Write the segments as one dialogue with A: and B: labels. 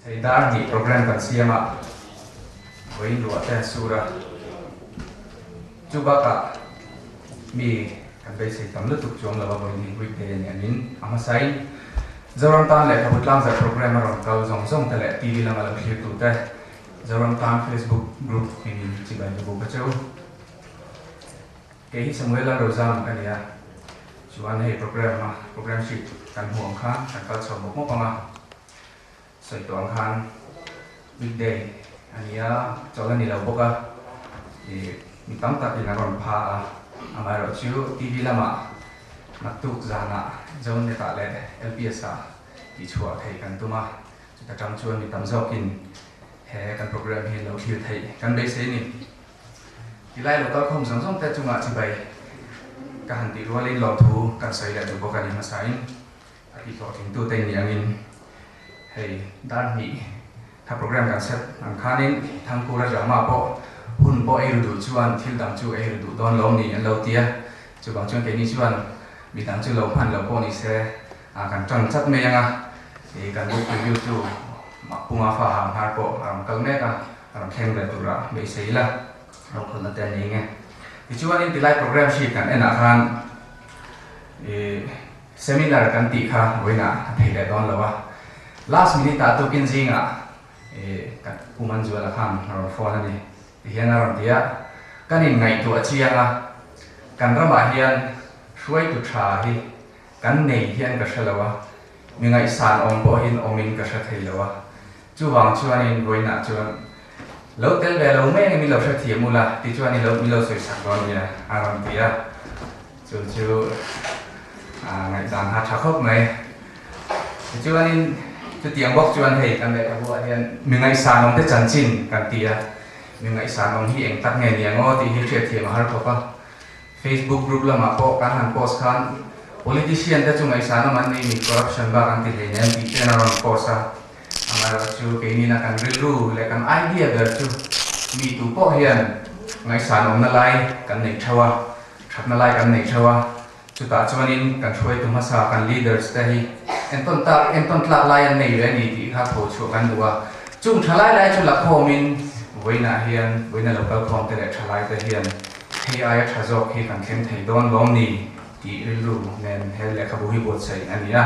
A: Thầy đã nghỉ program cần xem ạ với lúa tên sura chú bác ạ mi cần bây giờ tấm lực tục chuông là với những quý đề nhà nín ama sai giờ răng tan lại thabut lang giờ program mà rong cầu rong rong tại lại TV làm làm hiệu tụ tại giờ răng tan Facebook group thì chỉ bài cho bố cháu cái hết mới là đầu ra một cái này chú anh hay program sheet cần huống khác cần cao sầu một mốc mà sợi toán khan weekday anh cho lên đi lâu bốc thì mình tắm tập thì là còn pha mà rồi chú TV là mà mặt tục ra nè giống như ta lại LPS thì chùa thầy cần tu mà chúng ta trong chùa mình tắm gió kín hè cần program thì lâu chiều thầy cần đây sẽ nè thì lại là tao không giống giống tại chúng ta chỉ bày cả hành tỷ luôn lên lò thu cần xây lại được bốc cái mà sai thì có tiếng tu tên nhà mình hay đan mỹ các program cần set làm khá nên thằng cô ra mà bộ hun bộ ai đủ chuan thiếu đam chu ai đủ đón lom ni anh lâu tia chu bằng chuan cái ni chuan bị đam chu lâu pan lâu cô ni se cần tròn chất mê thì cần book review chu mà pung pha hàng hai bộ cần nét cần khen về tụi ra bị sấy là lâuคนละแต่นี้ไงที่chuan in tilai program sheet kan en akan seminar kan ti kha voina thei le don lawa last minute ta to kin jinga kan kuman ju la kham ro phone ani hian ron tia kanin ngai tu achianga kan rama hian hruai tu tha hi kan nei hian ka shalawa mi ngai san om po hin omin ka sha thei lawa chu wang chuan in voina chuan lo tel ve lo me mi lo sha thi mula ti chuan ni lo mi lo soi sak ron ya aron tia chu ngày giảm hạt khóc này chứ anh cho tiếng bốc cho anh hay cần để các bạn hiện mình ngày sáng ông tết chăn chín cần tia mình ngày sáng ông hi anh tắt ngày này ngó thì hi chuyện thì mà har có Facebook group là mà có các hàng post khan politician ta chung ngày sáng ông anh đi corruption ba kan thì này thì tên là post mà chú cái này là cần review lại cần idea được chú mi tu po hiện ngày sáng ông na lai cần này chawa chặt na lai cần này chawa chúng ta cho nên cầnช่วยtụi masa cần leaders đây en ton tla lai nei re ni ti kha tho chu kan duwa chung thalai lai chu la kho min voina local khom te le thalai te hian he ai tha zo khi kan khem thei don lom ni ti ru nen he le khabu hi bot sai ania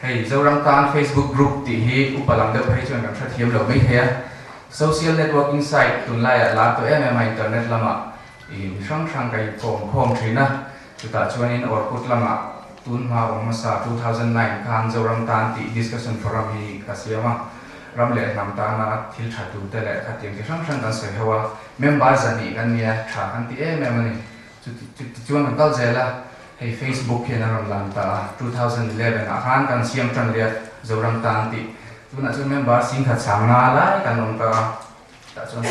A: hey zoram tan Facebook group ti hi upalam de phai chuan kan thathiam lo mai the social networking site tun lai la to internet lama sang sang kai khom thina chúng ta cho nên ở cốt lama tuân hoa bằng masa 2009 khan zoram tan ti discussion forum hi kasiama ram le nam ta na thil thatu te le khatim ke sang sang kan se hawa member zani kan nia tha kan ti memani chuan kan kal jela hey Facebook he na ram lan ta 2011 khan kan siam tan le zoram tan ti tuna chu member sing kha chang na lai kan nom ta chuan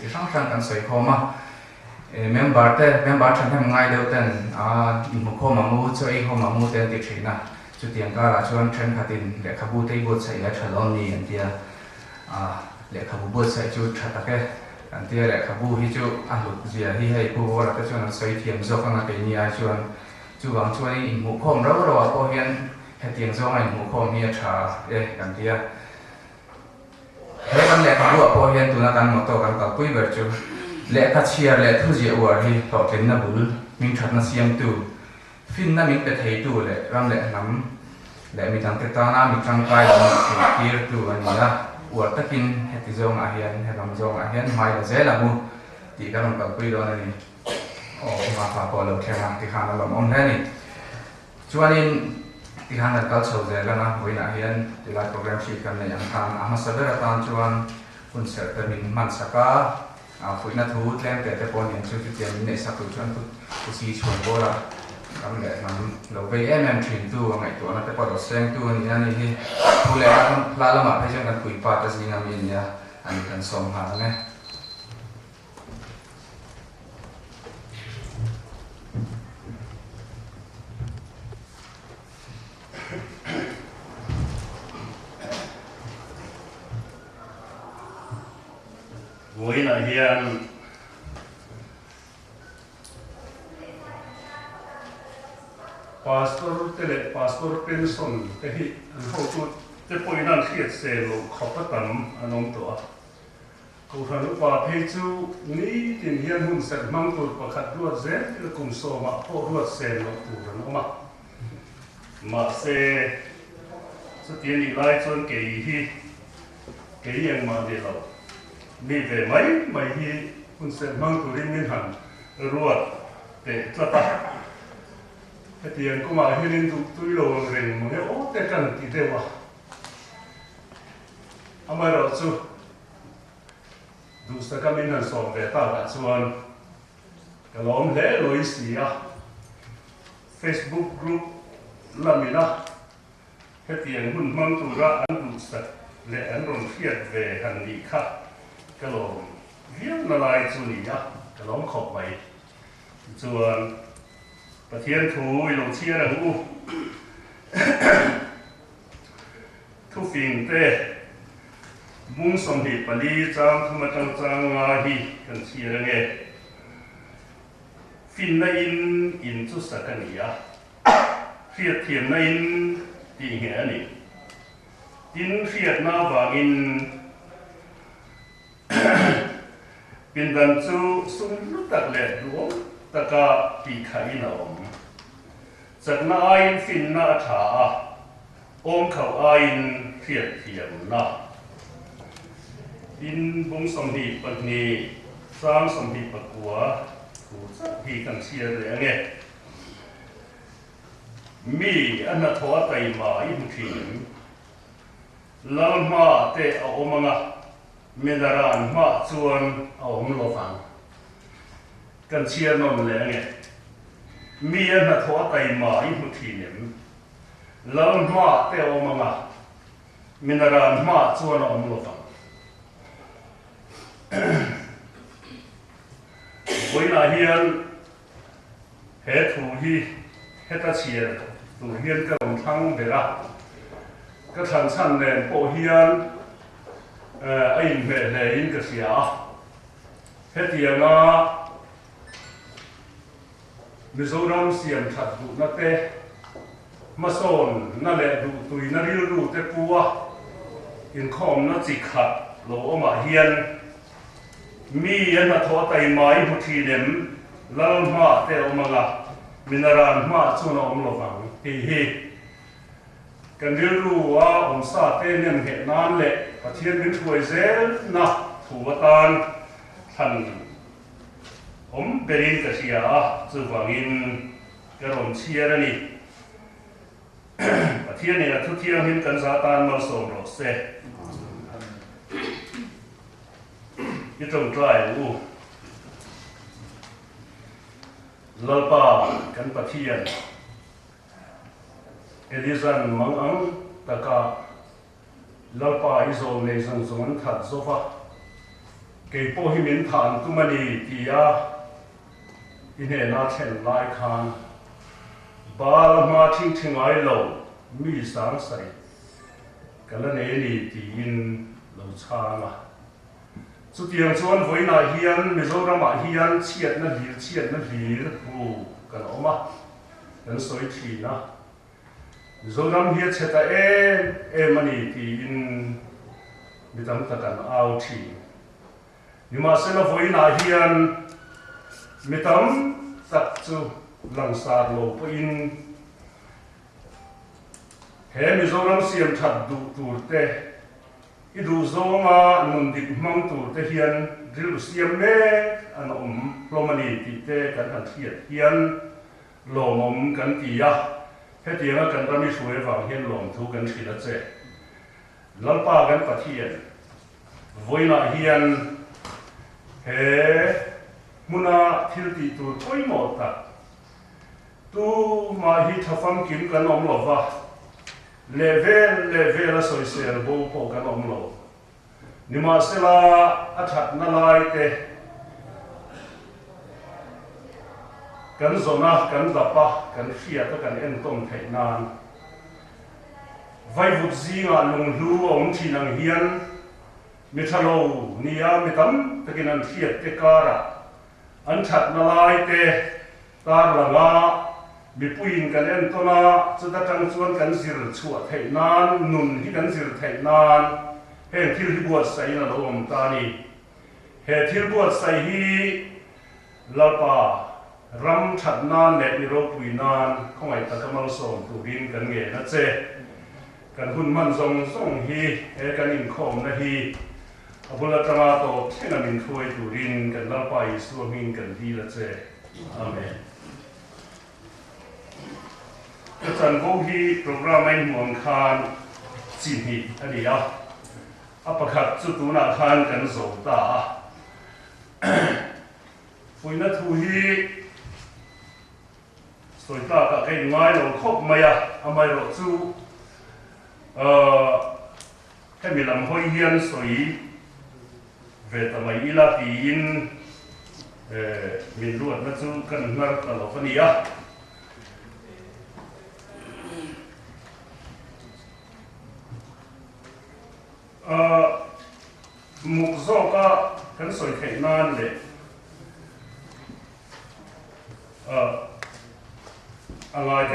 A: ti sang sang kan se khoma member thằng em ngay đầu tiên một hôm mà mua cho ấy hôm mà mua tiền tiệc gì nè chú tiền cả là cho anh trend khát tiền để khắp bút tay bút sấy là chờ lon đi anh tia để khắp bút sấy chú chặt cái anh tia để khắp bút hi chú lục gì hi hay bút là cái cho anh sấy tiền do con là cái gì cho anh chú bằng cho anh một hôm đó rồi có hiện hay tiền do anh một hôm hi trả để anh tia thế anh để khắp bút có hiện tụi nó cần một tổ cần cả quý vật chú lẽ các chia lẽ thu diệu ở thì tỏ tính là bự mình thật là xiêm tu phim là mình phải thấy tu lẽ ram lẽ nắm lẽ mình thằng ta na mình trăng cai là mình kia tu anh nhá ở tất kinh hết thì dòng à hiền hết làm dòng à hiền mai là dễ là bu thì các bạn cần quy đó này mà phải bỏ lỡ theo hàng thì hàng là làm ông thế này cho nên thì hàng là cao sầu dễ là na với là hiền thì lại program chỉ cần là những hàng mà sau đó là tan cho anh cũng sẽ tự mình mạnh saka phụ na thu tlem te te pon yan chu ti tiam ne sa tu chuan tu si chhon bo la kam le nam lo ve em thin tu ngai to na te pa do seng tu ni ani hi thu le la la ma phe chen kan pui pa ta si ngam yin ya ani kan som ha ne
B: với lại hiện passport pension te hi ho chu te poi nan khiat se lo khopatam anong to ko hanu pa phei chu ni tin hian hun sat mang tur pakhat ruat zen te kum so ma po ruat sen lo tu ran ma se su tiền đi lại chọn cái yang mà đi lâu đi về mấy hi hun sẽ mang tụi đi miền Hàn ruột để cho ta cái tiền của mà hi lên tụi lâu rồi mà cái ô cái cần thì thế mà ama rồi chú đủ sa cái miền Hàn sống về ta cả chọn cái lom lẽ lối xí à Facebook group làm gì đó cái tiền hun mang tụi ra ăn đủ sạch lẽ ăn rồng phiệt về hành lý khác cái lồng viết là lại chú lý á cái lồng khóc vậy chuanประเทศทูลงเชียร์หูทุกสิ่งเต้มุ่งสมเหตุปลีจามธรรมจังจังงาฮีกันเชียร์ไงฟินในอินจุสักกันนี้เฟียดเทียมในตีเหี้ยนี่อินเฟียดน้าวางอินเป็นดันจูสุนลุตักเล็ดดวงตะกาปีไข่หนอมจากนั้นอินฟินน้าถาอมเขาอินเฟียดเทียมน้าอินบุ้งสมดีปัจนีสร้างสมดีปัจกัวถูกสักทีกันเชียร์เลยไงมีอันนั้นทว่าไตมาอินฟินลามาเตะเอาอมังะเมดารานมาชวนเอาหงโลฟังกันเชียร์นนเลยไงมีอันนั้นทว่าไตมาอินฟินลามาเตะเอาอมังะเมดารานมาชวนเอาหงโลฟังวันนั้นเฮียนเหตุที่เหตุเชียร์ตัวเฮียนก็ลงทั้งเวลาก็ทันชั้นเรียนโปเฮียนไอ้เมย์เลยอินก็เสียเหตุอย่างน่ะมิโซรัมเสียมถัดดูนั่นเต้มาโซนนั่นแหละดูตุยนั่นริรูเตปัวอินคอมนั่นจิขัดโลมาเฮียนมีอันนั้นทว่าไตไม้พุทธีเดมลามาเตอมังะมินารันมาชวนอมโลฟังฮีกันเรียนรู้ว่าอมซาเตเนียนเหตุนั้นแหละประเทศมิถวยเซลนะถูกตานท่านผมเบรินกเชียสื่อฟังอินกระรมเชียร์นี่ประเทศนี้ทุกที่เห็นกันซาตานมาส่งรถเซยี่ตรงใกล้อูลาปากันปะเทียนเอลิซันมังอังตะกาลาปาอิโซเลซันสมันถัดโซฟาเก็บโปหิมินฐานตุมันนีตียาอินเฮนาเชนไลคานบาลมาทิ้งทิ้งไอโลมีสังใสกันละเนนีตีอินโลชามาสุดที่ชวนไว้นาเฮียนมิโซรามาเฮียนเชียดนั่นหลีโอ้กันออกมากันสวยทีนะมิโซรามเฮียเชตามันนี่ที่อินมิตรตะกันเอาทีนี่มาเสนาไว้นาเฮียนมิตรตักจูหลังสาโลปอินเฮมิโซรามเสียมถัดดูตูเตอีดูโซมานุนดิบมังตูเตเฮียนดิลเซียมเน่อันโรมานีติเตกันอันเทียเฮียนโลมกันตียะเฮตียงกันตอนนี้ช่วยฟังเฮียนโลมทุกันทีละเจลัลปากันปะเทียนวันน่ะเฮียนเฮมุนาทิลติตัวช่วยหมดตักตัวมาฮิทฟังกินกันอมหลบว่าเลเวลละสวยเสียร์โบโปกันอมโลนิมาเสลาอัฐนาลายเตกันโซนากันดับปะกันเฟียตกันเอ็นต้มเทนานไว้บุษีงานลงลูองที่นังเฮียนมิทะโลนิยามิตัมตะกินันเฟียตเตการะอันถัดนาลายเตตาร์ละงา mi puin kan en tona chu ta tang chuan kan zir chhuat thei nan nun hi kan zir thei nan he thil hi buat sai na lo om ta ni he thil buat sai hi lapa ram that nan le ni ro pui nan khongai ta kamal som tu rin kan nge na che kan hun man zong zong hi he kan in khom na hi abula tama to thena min thui tu rin kan lapa i su min kan di la che amen cái trận vô hi program anh muốn khan chỉ hi anh đi à apa khát chút tu na khan cần dầu ta vui na thu hi rồi ta cả cái ngay rồi khóc mày à mày rồi chú cái mình làm hơi hiền rồi về tầm ấy là tiền mình luôn na chú cần ngắt là lo phân à mục do cả cái sợi khẩy nan để ngay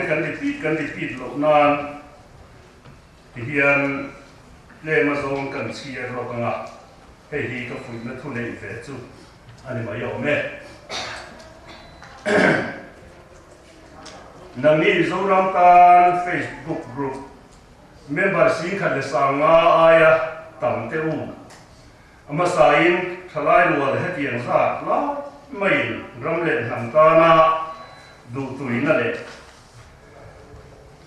B: cái đi pít lộ nan thì hiện lên mà dùng cần chia lộ cái ngà hay đi cái phụ nữ thu lệ về chú anh mà hiểu mẹ nâng đi dấu làm tan Facebook group member sinh khẩn để sang ai à tầm tiêu mà sai thalai luôn hết tiền ra nó mày ram lên hàng ta na đủ tuổi na lệ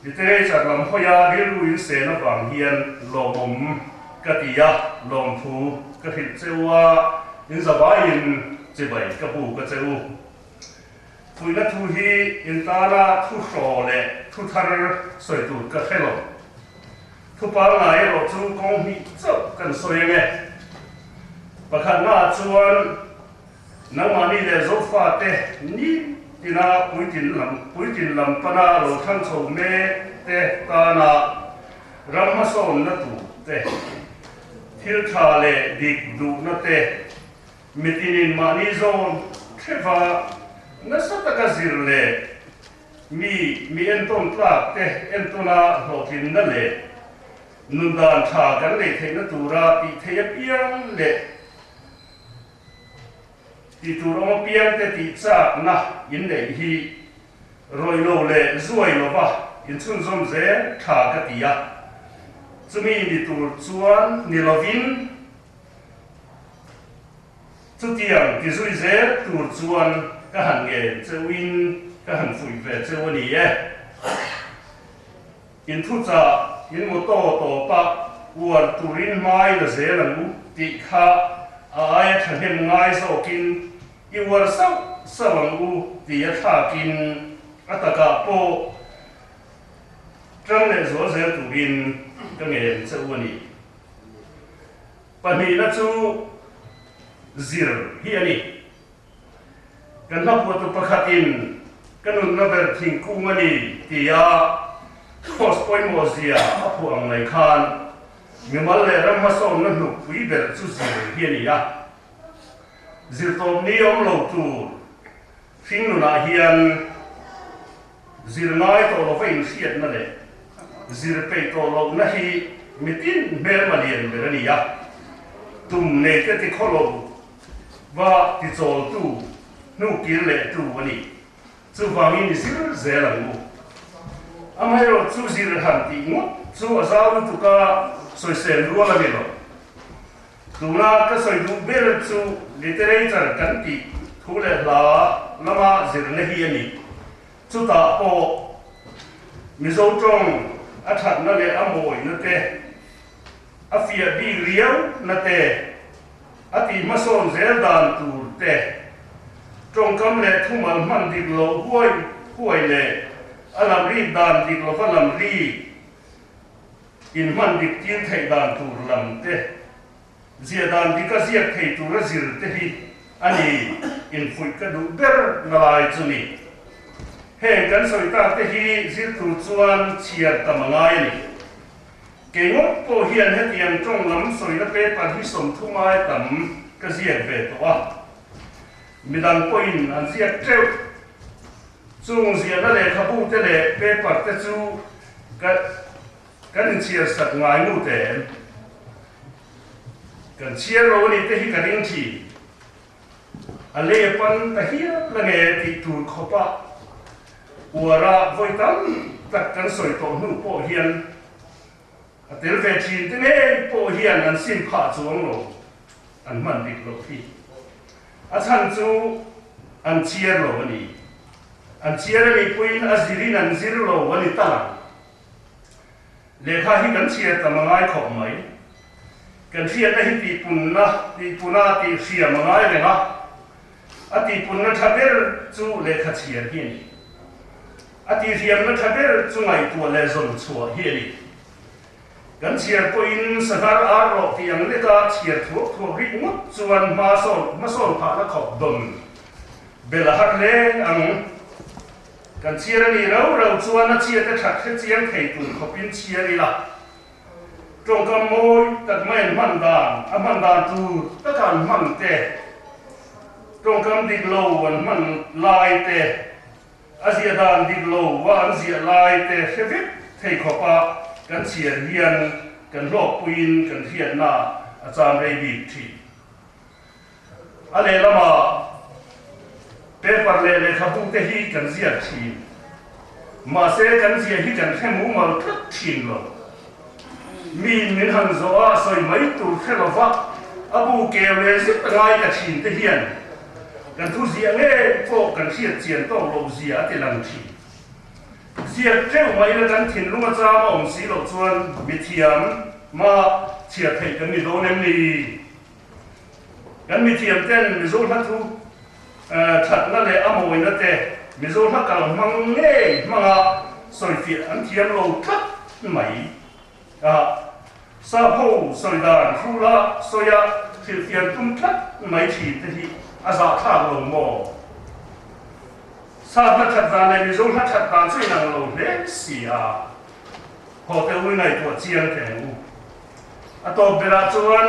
B: thì thế chắc làm hoa ya đi lui xe nó vàng hiền lồng cái tia lồng thu cái thịt châu in giờ bài in chỉ bảy cái bù cái châu tuổi nó thu hi in ta na thu sò lệ thu thar sợi tụt cái khe lồng thu bao ngày rồi chú công hi chớp cần soi nghe và khả năng chuan nang mani le zo fa te ni tina puitin lam pana lo thang chho me te ta na ram ma son na tu te thil tha le dik du na te mitinin mani zon theva na sa ta ka zir le mi en ton plak te en tona lo tin na le nun dan tha kan le the na tu ra ti the piang le thì tụi nó biếng thế thì chắc na in này hi rồi lâu lệ ruồi nó va in chung zum dễ thả cái tía cho mình thì tụi chuan ni lo vin chút tiền thì ruồi dễ tụi chuan cái hàng nghề chơi win cái hàng phủi về chơi vấn đề in thu cha in một tổ bạc uan tụi in mai là dễ là ngũ tị kha ai thằng em ngay sau kinh iwar sawang u tia thakin ataka po trang le zo ze tu bin ka nge chawani pani na chu zir hi ani kan ha pu tu pakhatin kanun na ber thing ku mani tia khos point mo zia apu ang lai khan ngemal le ram ma som na nu pui ber chu zir hi ani ya zir tom ni om lo tu phim nu na hian zir ngai to lo vein siat na le zir pe to lo na hi mitin mer ma lien ber ani ya tum ne ke ti kholo wa ti chol tu nu kir le tu ani chu wang in zir ze la mu amai ro chu zir han ti ngo chu azau tu ka soi sen ru la lo tuna ka soi du ber chu literature kan ti thule la lama zir na hi ani chu ta po mizo trong a that na le amoi na te a fia bi riau na te a ti ma son zel dan tu te trong kam le thumal man dik lo huai le alam ri dan dik lo fa lam ri in man dik tin thai dan tu lam te zia dan dik ka zia thei tu ra zir te hi ani in fui ka du ber na lai chu ni he kan soi ta te hi zir tu chuan chiat tamangai ni ke ngop po hian he tiang trong lam soi na pe pa hi som thu mai tam ka zia ve to a midang point an zia treu chung zia na le khabu te le paper te chu kan chia sak ngai mu te kan chia ro ni te hi kan ing thi ale pan ta hi la nge ti tu khopa ura voi tam tak kan soi to nu po hian atel ve chin te ne po hian an sim pha chuang lo an man dik lo thi a chan chu an chia ro ni an chia ni puin a zirin an zir lo wani ta le kha hi kan chia ta mangai khop mai kan chia na hi ti punna ti sia mangai le na ati punna thaber chu le kha chia hi ni ati riam na thaber chu ngai tu le zon chua hi ni kan chia puin sakar a ro ti ang le ka chia thu ri mut chuan ma son pha na khop dom bela hak le ang kan chia ni rau chuan na chia te that the chiang thei tu khopin chia ni la trong kam moi tak mai man dan tu ta kan man te trong kam dik lo wan man lai te azia dan dik lo wa azia lai te hevit thei khopa kan chia hian kan lok puin kan hian na a cham rei bi thi ale lama paper le khabu te hi kan zia thi ma se kan zia hi kan khemu mal thak thin lo min han zo a soi mai tu khelova abu ke le zip ngai ka thin te hian kan thu zia nge pho kan hian chian to lo zia te lang thi zia treu mai la kan thin lunga cha ma om si lo chuan mi thiam ma chia thei kan ni do nem ni kan mi thiam ten mi zo la thu that na le amoi na te mi zo la kal mang nge manga soi fi an thiam lo thak mai sa pho soi dan thu la soya thil fian tum thak mai thi te hi aza tha lo mo sa na that dan le mi zo la that dan chui nang lo le si a ho te wi nai to chiang te u a to bera chuan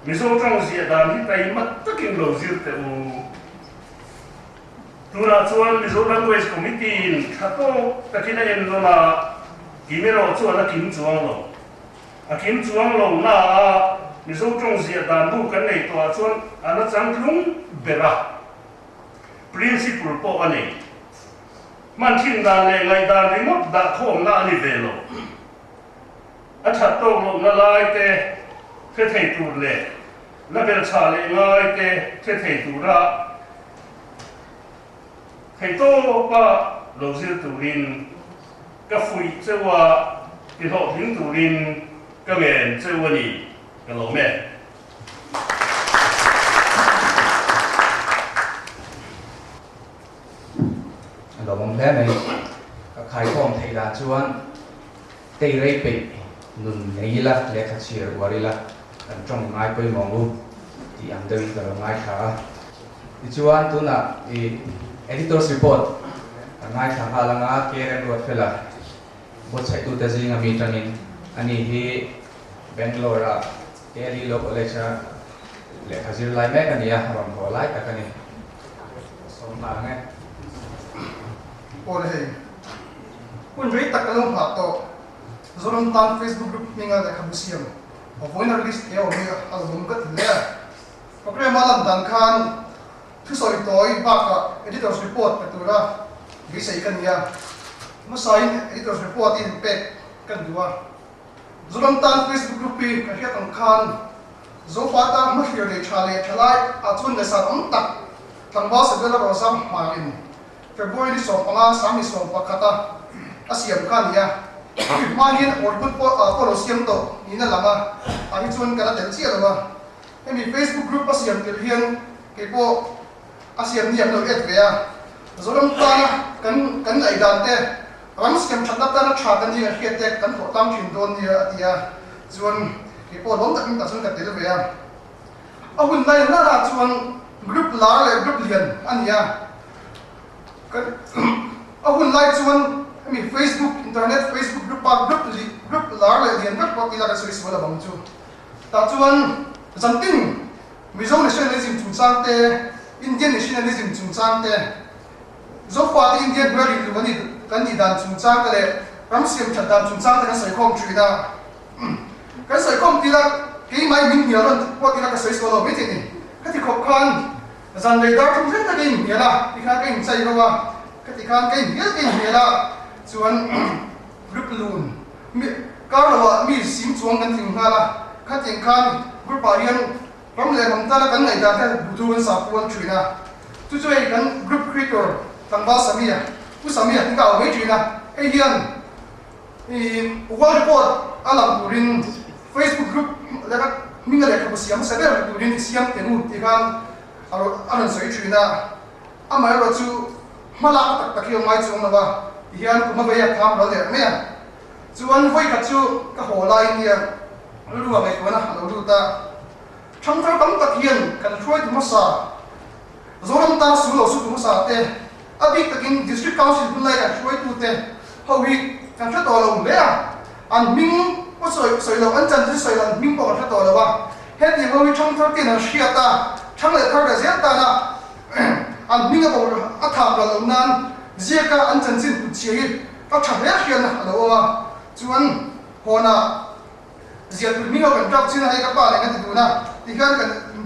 B: mi zo trong zia dan hi tai mat takin lo zir te u tuna chuan Mizo Language Committee thato takina en lo na kimero chuan a kim chuang lo a kim chuang lo na Mizo trong zia dan bu kan nei to chuan ana chang tlung bera principle po ani man thin dan le ngai dan remote da khom na ani ve lo a thatto lo na lai te the thei tur le na ber cha le ngai te the thei tur ra thầy tô ba lâu giờ tụ linh các phui chế wa cái họ tiếng tụ linh các nghề chế wa ni cái lỗ mẹ
A: lỗ mông thế này các khai phong thầy đã chuan tây rây bị nun này là lệ khát chia wari là trong ngay bây mong lu thì anh đây là ngay khá thì chuan tu na thì editor's report ngai thang halanga keren road phela bo chai tu ta jinga mi tanin ani hi Bangalore Delhi lo college le khazir lai mek ania ram ho lai ta kani som ma nge
C: ol he kun rei takalong pha to zorom tan Facebook group ninga da khabusiam o voiner list e o mi album kat le okre malam dan khan thứ soi tối baka editor's report katura gi sei kan ya ma sign editor's report in pek kan duwa zolam tan Facebook group pi ka hiat ang khan zo pata ma share le chale thalai a chun le sa om tak thangba se bela ro sam marin February so panga sami so pakata asiam kan ya manin or good po siam to ina lama a hi chun kana tel chi alwa emi Facebook group asiam tel hian ke po asiam niam lo et vea zolam ta kan ai dan te ram scam thatap ta na tha kan ni hiat te kan tho tam thin don ni atia chuan ke po lom tak ta sun ka tel vea a hun lai na ra chuan group la le group lian ania kan a hun lai chuan I mean Facebook internet Facebook group la le lian ka ko ila ka sois wala bang chu ta chuan zanting mizo nationalism chu chang te Indian nationalism chung chang te zo fa ti Indian bari lu ni kan ni dan chung chang ka le ram siam chat dan chung chang ka sai khom chui da kan sai khom ti la ki mai min ni ron ko ti la ka sai so lo mi ti ni ka ti khop khan zan le dar thum thlen ta ki ni la ti kha ka sai ro wa ka ti khan ka ni ni la chuan group lun mi ka ro wa mi sim chuang kan thing ha la ka ting khan group pa hian ram le mam ta la kan nei da ka bu tu kan sa puan chui na tu choi kan group creator tang ba samia u samia ti ka we chui na e hian wall report alam turin Facebook group la minga le ka siam sa der turin siam tenu ti kan aro anan soi chui na amai ro chu mala tak tak yo mai chung na ba hian kuma ba ya tham ro le me chuan voi ka chu ka hola in ya lu wa mai ko na lo lu ta thang thar tam tak hian kan throi tu ma sa zoram ta su lo su tu ma sa te abi takin district council bu lai ka throi tu te howi kan thla to lo le an ming ko soi lo an chan soi lo ming ko thla to lo wa he ti howi thang thar tin a shia ta thang le thar da zia ta na an ming ko a tham lo nan zia ka an chan sin tu chi ka thang le hian na lo wa chuan hona zia tu ming ko kan drop chin hai ka pa le kan tu na ti kan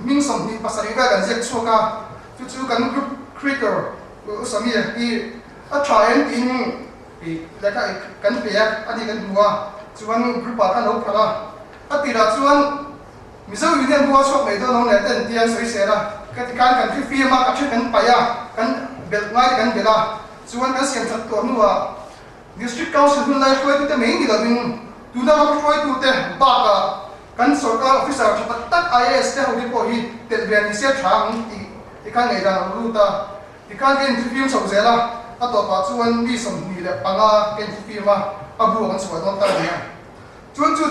C: ming som ni pasari ka kan zia chu ka chu kan group creator sami ki a try in la ka kan pe ani kan duwa chuan group pa kan lo phala a ti ra chuan mizo union duwa chok mai do long le ten tian soi se la ka ti kan fi ma ka chu kan pa ya kan bel ngai kan bela chuan kan siam chat to nuwa district council hun lai khoi tu te mai ni la din tu na ma khoi tu te ba ka kan sarkar officer tak IAS te hodi po hi tel bian sia thang ti kan nei da lu ta ti kan gen interview so zela a to pa chuan mi som ni le panga ken interview ma abu kan so don ta ni chuan chu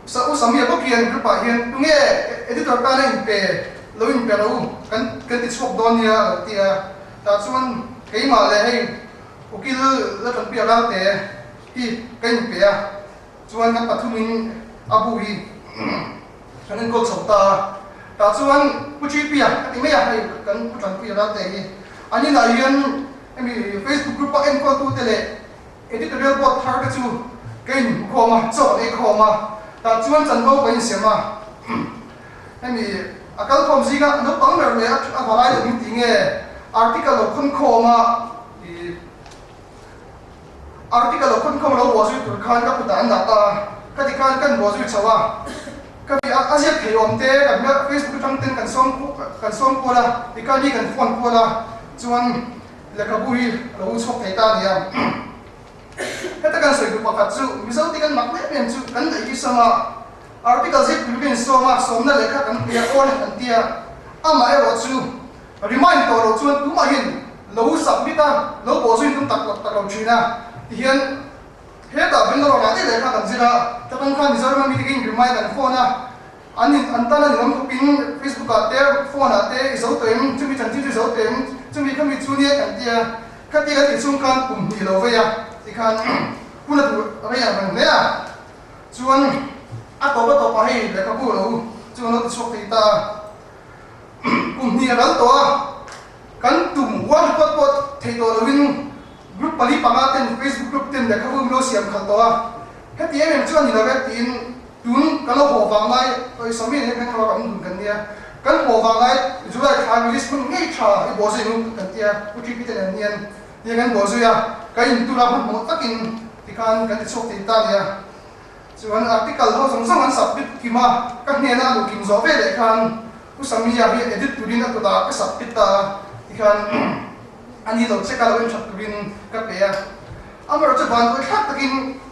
C: sa u samia ko kian group pa hian tu nge editor ta nei pe lo in pe lo kan ti chok don ya ti ta chuan kei ma le hei ukil la tan pi ra te ti kan pe chuan kan pathumin abu hi kan ko chota ta chuan puchi pia ti me ya hai kan putan pi ra te hi ani na hian emi Facebook group pa en ko tu tele editorial board thar ka chu kain ko ma cho e ko ma ta chuan chan go bain sema emi akal kom ziga no pang mer le a balai lo meeting e article lo khon ko ma article lo khon ko lo bo su tur khan ka putan na ta ka ti kan bo su chawa ka bi azia theiom te ka na Facebook tang ten kan som ko la ti ka ni kan phone ko la chuan le ka bui lo chok thei ta ni ya heta kan soi ku pa chu mi zo ti kan mak le men chu kan dai ki sama article zip bin so ma som na le ka kan pia on kan tia ama e ro chu remind to ro chuan tu ma hin lo submit ta lo bo su tum tak lo china hian heta bin lo na te le ka kan zira ta kan khan zar ma meeting remind kan phone na ani antana ni lam ko pin Facebook ka te phone a te zo to em chu mi chan chi zo te em chu mi kham mi chu ni kan tia ka ti ka ti chung kan kum ni lo ve ya ti khan puna tu re ya ban le ya chuan a to pa hei le ka bu lo chuan lo chok ti ta kum ni ral to kan tum one pot thei do lo win group pali panga ten Facebook group ten le ka bu lo siam khal to ka ti em chuan ni lo ga tin tun kan lo ho wang lai oi sami ne kan lo kan dun kan dia kan ho wang lai julai kha release kun ngei tha i bo se nu kan tia ku tri pi ten nian dia kan bo zu ya ka in tu la mo takin ti kan ti chok ti ta ya chuan article ho song song an submit ki ma ka ne na lu kim zo ve le kan ku sami ya hi edit tu din ta ka submit ta ti kan ani lo che ka lo chat tu din ka pe ya amar che ban ko khat takin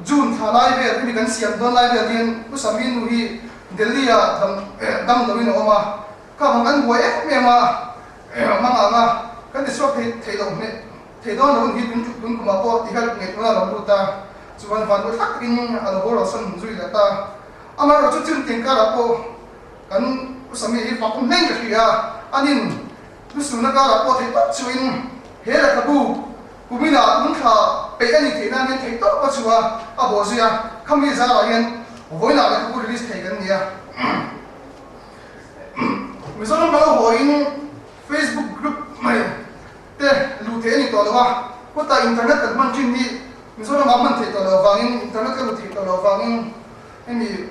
C: June tha lai ve ni kan siam don lai ve din ku sami nu hi Delhi a dam lo in oma ka mang an boy me ma nga kan ti sok thei lo me thei don lo hi tun kuma po ti hal nge tuna lo ta chuan van ko thak in a lo ro san zui la ta amar ro chu chun ting ka ra po kan ku sami hi pa kum neng ka ya anin ku su na ka ra po thei tot chuin he la ka bu kumina kun kha pe ani the na ne thei to ko chuwa a bo zia khami za la yen voina le ku release thei kan nia mizoram ka ho in Facebook lawa ko ta internet kan man thin ni mizo na man the to lo wangin internet ka the to lo wangin emi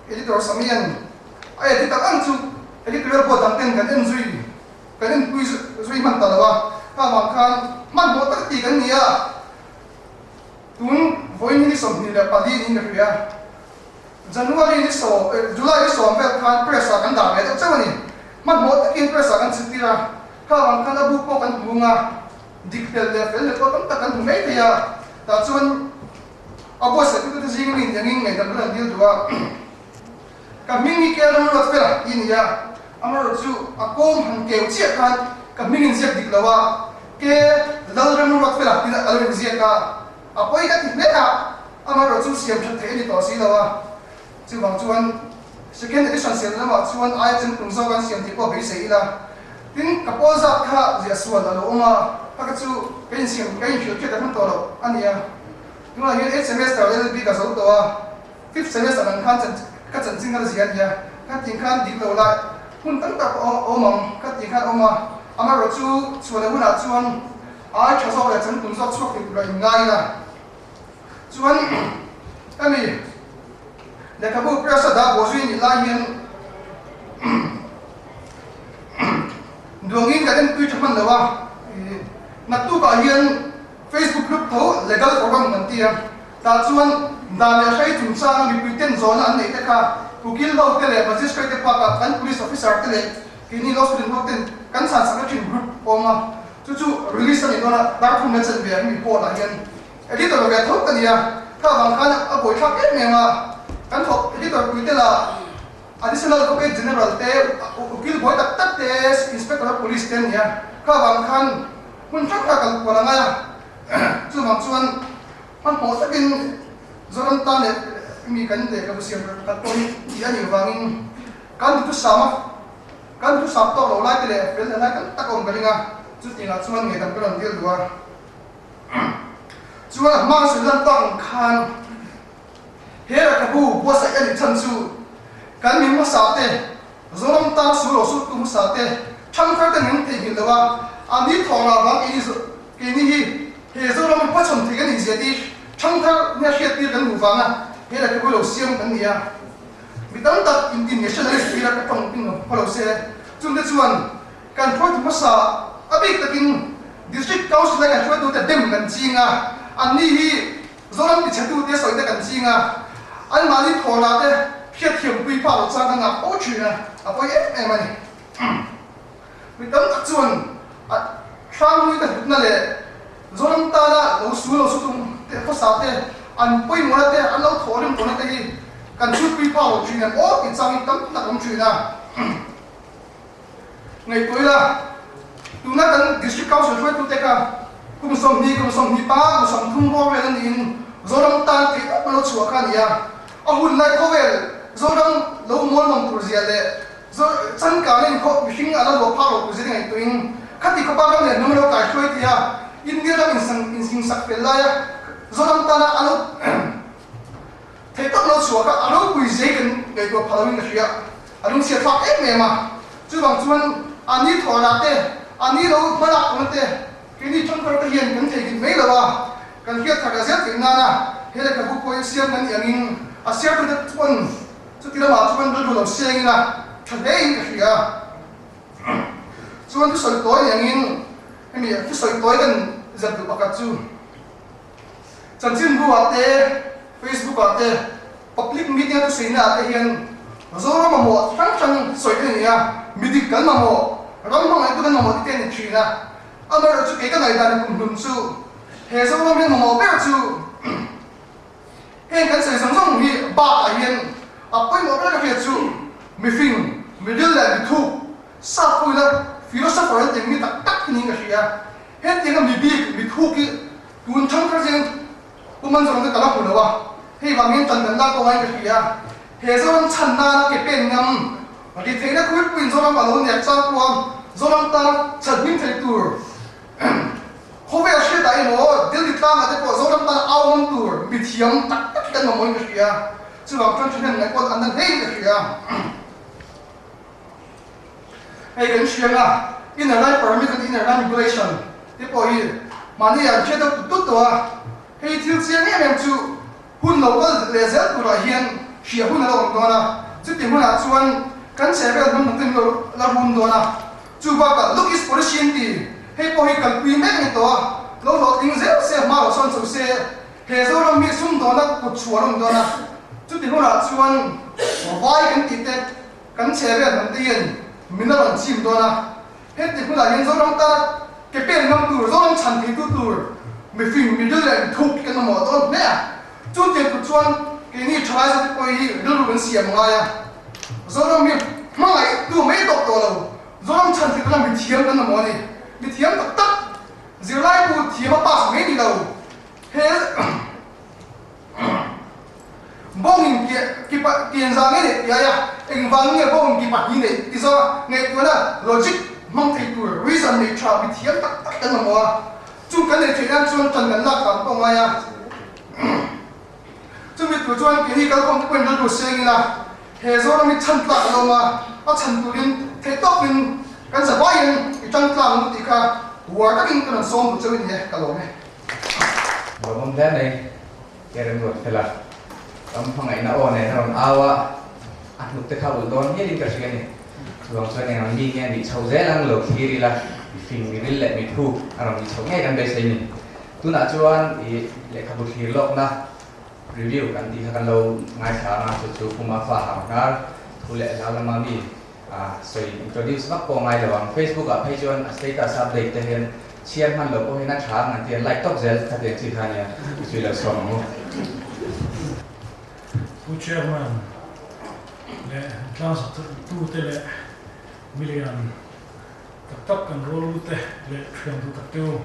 C: editor samian ai ti ta ang chu editor ko tam ten kan en zui man ta lawa ka man khan man mo ta ti kan nia tun voin ni som ni la pali ni na ria January ni so July ni so vel khan press kan da me ta chawani man mo ta kin press kan sitira ka man khan abu ko kan bunga diktel level le ko tam ta kan mai thia ta chuan abo se tu jing ni yang ngai dan ran dil duwa ka mingi ke ram ro fela in ya amaro chu akom han ke chi khan ka mingin siak dik lawa ke dal ram ro fela tin alwen zia ka apoi ka tin leta amaro chu siam chan the ni to si lawa chu bang chuan second edition siam lama chuan ai chen tung zo kan siam ti ko be sei ila tin ka poza kha zia suan alo uma ka chu pen siam kain fiu ke da man to lo ania tuma hian 8 semester LLB ka zo to a 5th semester an khan chen ka chen jing ka zian ya ka tin khan dik lo lai hun tang tak o mong ka tin khan oma amaro chu chuan huna chuan ai tha zo le chen tung zo chuak ti rai ngai la chuan ami le ka bu presa da bo zui ni lai hian duangin ka den tui chaman lawa na tu ka hian Facebook group tho legal program kan tia ta chuan da le sai chung sang mi puiten zone an nei te kha ukil lo te le magistrate pa ka kan police officer te le kini law student hoten kan san secretary group oma chu release ni dona dar thum na chen be mi po la hian editor ga tho kan ya ka bang khan a boi thak et me ma kan tho editor puite la additional copy general te ukil boy tak tak te inspector of police ten ya ka bang khan mun thak ka kal ko la nga chu bang chuan man mo sakin zoram ta ne mi kan de ka busiam ka to ni ani wangin kan tu sama kan tu sap to lo lai te le fel la kan ta kom galinga chu tinga chuan nge dam kan dil duwa chuan ma su lan tang khan hera ka bu bo sa ani chan chu kan mi ma sa te zoram ta su lo su tu ma sa te thang kha ta ning te gi lawa ani thonga wang ini ke ni hi he zoram pa chon te ga ni je ti thang thar nya hiat tir kan mu wanga he la ko lo siam kan nia bitam tak international ira ka tong ping palo se chung de chuan kan thot ma sa abi takin district council la ka thot te dem kan chinga ani hi zoram ti chatu te soi te kan chinga an mali thola te hiat hiam pui pa lo chang nga o china apoi e mani bitam tak chuan thang hui ta na le zoram ta la lo su tum te ko sa te an poi mo te an lo thorim ko na te hi kan chu pui pa lo china o ti chang tam ta kom china ngai toila tuna kan district council thoi tu te ka kum som ni pa kum som thum ro ve lan in zoram ta ti a lo chua khan ya a hun lai ko vel zoram lo mol mong tur zia le zo chan ka len ko mihing ala lo pa ro ku zin ngai tuin khati ko pa ram le numero ka thoi ti ya India ram insing sak pelaya zoram ta na alo thei tak lo chua ka alo pui je kan ngai ko phalawin ka hria alung sia thak ek me ma chu bang chuan ani thola te ani lo mala ko te kini chon kar ka hian kan thei gin me lawa kan hiat thaka zet tin na na hele ka bu ko siam nan yangin a sia tu de chon chu tira ma chuan do lo siang na thadei ka hria chuan tu soi toy yangin emi tu soi toy kan zat du pakat chu chanchin bu ate Facebook ate public media tu sina ate hian zoro mamo thang soi ni ya midik kan mamo ram mang ai tu kan mamo ti ten china amar chu ke kan ai dan kum dum chu he zoro men mamo ber chu hen kan sai sang song hi ba ai hian apoi mo ber ka he chu mi fin middle la bi thu sa pui la philosopher te mi tak tak ni ka hia hen te mi bi mi thu ki tun thang kha jen kuman zong ka la hu lawa hei wangin tan dan da ko ai ka hia he zong chan na ke pen ngam ri the na ku pin zong ma lo ne cha kuam zong ta chat min thei tur ho ve she dai mo dil di ta ma te ko zong ta aw mon tur mi thiam tak tak kan mo ka hia chu wang tan chen na ko an dan hei ka hia hei kan hia na inner line permit and inner line regulation te po hi mani ya che do tu to a hei thil chiang em chu hun lo ko le zel tu ra hian hria hun lo do na chu ti huna chuan kan se bel nam tin lo la hun do na chu ba ka look is position ti hei po hi kan pi me ni to lo lo ting zel se ma lo son chu se he zo ram mi sum do na ku chuan do na chu ti huna chuan vai kan ti te kan se bel nam ti yen mineral chim do na he ti huna yen zo ram ta ke pen ngam tu zo ram chan ti tu mi film mi dul en thuk kan mo do ne chu ti ku chuan ke ni try sa ti po hi dul ru siam nga ya zo ram mi ma lai tu me dok to lo zo ram chan ti kan mi thiam kan mo ni mi thiam tak tak zir lai bu thiam pa me ni lo he bong in ki pa kian za nge ya ya eng wang nge bong ki pa ni ne ti zo nge tu na logic mong thei tu reason ne tra bi thiam tak tak kan mo chu kan ne thian chuan tan kan lak kan ko ma ya chu mi tu chuan ki ni kal kom ko na du seng na he zo na mi chan tak lo ma a chan tu rin thei tok in kan sa bai in i tang tlang ti kha war ka kin kan som chu ni ka lo me
A: và mong thế này cái đường ruột phải là ông phong ngày nào này thằng awa ăn lúc tới khâu đón hết đi cả chuyện này thường xuyên này ông đi nghe bị sâu dễ lăng lột khi đi là bị phình bị rít lệ bị thu ông bị sâu ngheกันไปสิtu nak cuan lệ kabut khi lok na review kan di kan lo ngai sa na su kuma fa ha na tu lệ la ma mi so introduce mak ko ngai lawang Facebook a page on status update te hian chian man lo ko hina tha ngan tian like top zel ta te chi khania chu la som mo
D: chairman le class tu te le million tak kan role te le thiam tu tak teu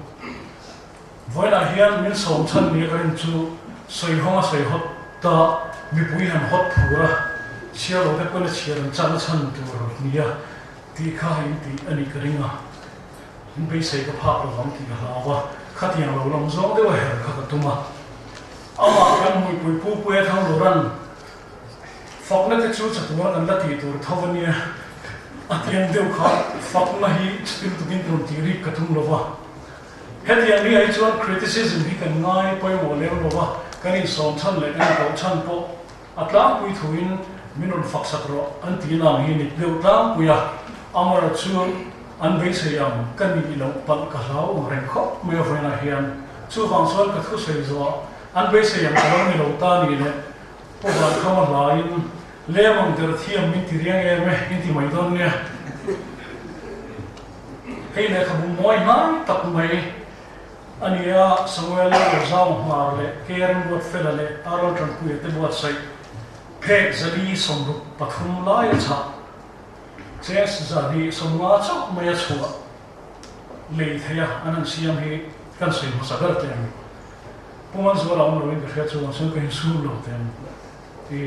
D: voila hian min som chan ni kan chu soi hot ta mi pui han hot phura chia lo te ko le chia ran chan tu ro nia ti kha hin ti ani karinga in be sei ka pha ro hom ti ka hawa khatiang lo long zong de wa her kha ka tuma ama kan mui pui pu pu e thang lo ran phật nó cái chú chặt nó là ti tur thovania atiang deu kha phật na hi still to bin trum tiri kathum lova hetiang ni ai chuan criticism hi kan ngai poi mo le lova kanin som chan le kan ko chan po atlang pui thuin minun phak sakro an ti na hi ni deu tlang puya amara chu an be sayam kan ni lo pan ka lau ren kho me voina hian chu wang sol ka thu sei zo an be sayam ka lo ni lo ta ni le po ban khama lain lemang der thiam min ti riang e me in ti mai don nia hei le khabu moi mai tak mai ania samuel le zau mar le keren bot fela le aron tran ku te bot sai phe zali somru pathum lai cha ches zali somwa chok mai chua le thaya anan siam hi kan sei mo sagar te puman zora on roin ka chu so ka su lo tem ti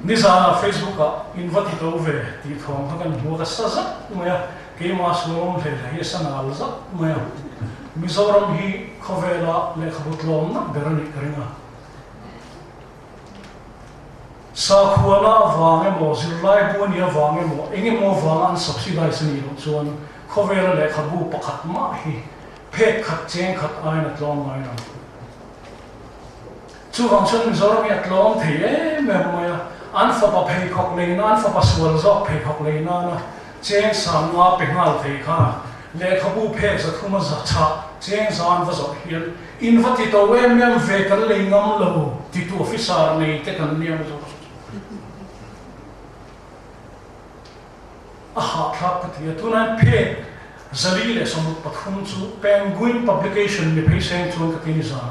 D: nisa Facebook a invite to ve ti thong kan mo ka sa sa maya ke ma slom le hi sanal za maya mizoram hi khovela le khabutlom na berani karinga sa khuana wange mo zirlai buania wange mo engi mo wangan subsidize ni lo chuan khovela le khabu pakhat ma hi phe khat cheng khat aina tlom mai na chu wang chon mizoram ya tlom the me maya an fa pa phei khok leina an fa pa sual zo phei khok leina na cheng sam nga pe ngal thei kha le khabu phe za thuma za cha cheng zan va zo hian invite to we mem ve kan le ngam lo ti tu officer nei te kan niam zo aha thap patia tunan phe zali le som pathum chu penguin publication ni phei seng chuan ka tin za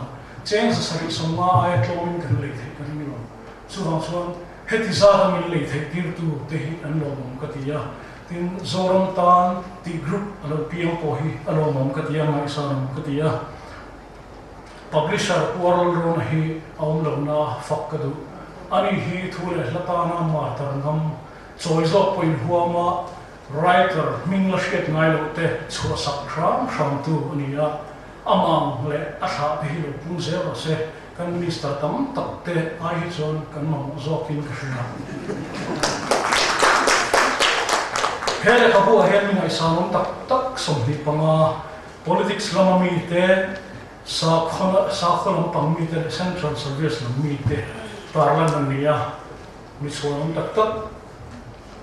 D: cheng za sari somma ai tlomin kan le thei kan ni lo chu wang chuan heti zara min le thei tir tu te hi an lo mom ka tia tin zoram tan ti group alo piang po hi alo mom ka tia mai sa mom ka tia publisher oral ron hi aum lo na fak ka du ani hi thule latana ma tar ngam choizo point huama writer mingla sket ngai lo te chua sak ram tu ania amang le atha hi lo pung zero se kan minister tam tak te ai chon kan ma zokin ka shina hele khabu hen mi ngai sanom tak tak som hi panga politics lama mi te sa kholam pang mi te central service lam mi te parliament nia mi chuan tak tak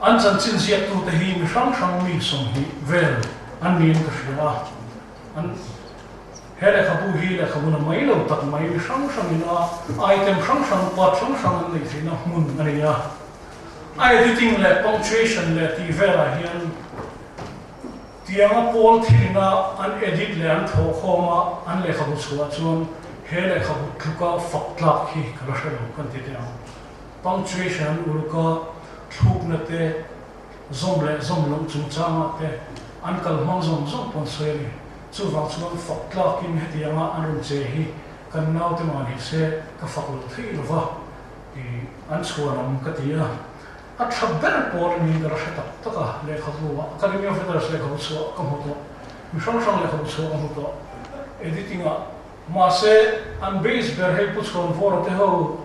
D: an chan chin ziak tu te hi mi sang mi som hi vel an nin ka shia an hele khabu hi le khabu na mai lo tak mai mi sang ina item sang part sang an nei thina mun ania editing le punctuation le ti vela hian tianga pol thina an edit le an tho khoma an le khabu chua chuan hele khabu thuka faktlak hi kala shalo kan ti te punctuation urka thukna te zom lo chung chama te an kal mang zom pon soeli chu wang chuan faktlak in hetianga an che hi kan nau te mani se ka faklo thei lova I an chuanam ka tia a thabber por ni ka rasha tak taka le khabu academy of letters le khabu chu ka moto mi sang le khabu chu ka moto editing a ma se an base ber hei put kon for te ho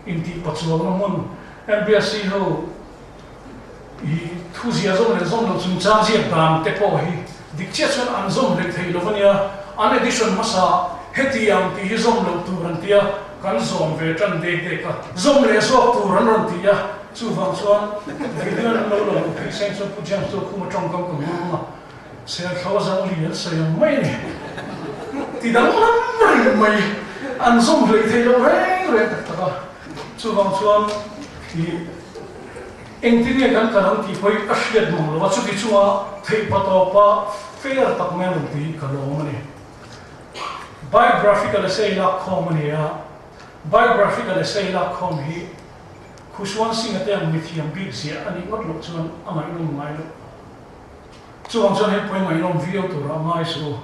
D: inti patsuwa no mon MBSC ho I enthusiasm le zom lo chung cha ji ban te po hi dikche chon an zom le thei lovania an edition masa heti am ti zom lo tu ran tia kan zom ve tan de ka zom le so tu ran tia chu wang chuan video lo lo pi sen so pu jam so kuma trong kam ma se khawa za li se yong mai ni ti dang lam mai an zom le thei lo re ta ka chu wang chuan I engineer kan karam ti poi ashiat mong lo chu ti chuwa thei pato pa fair tak me lo ti ka lo mani biographical essay la com ni ya biographical essay la com hi khushwan sing ate ang mithiam big sia ani ngot lo chuan amai no mai lo chuang chuan he poi mai nom video tu ra mai su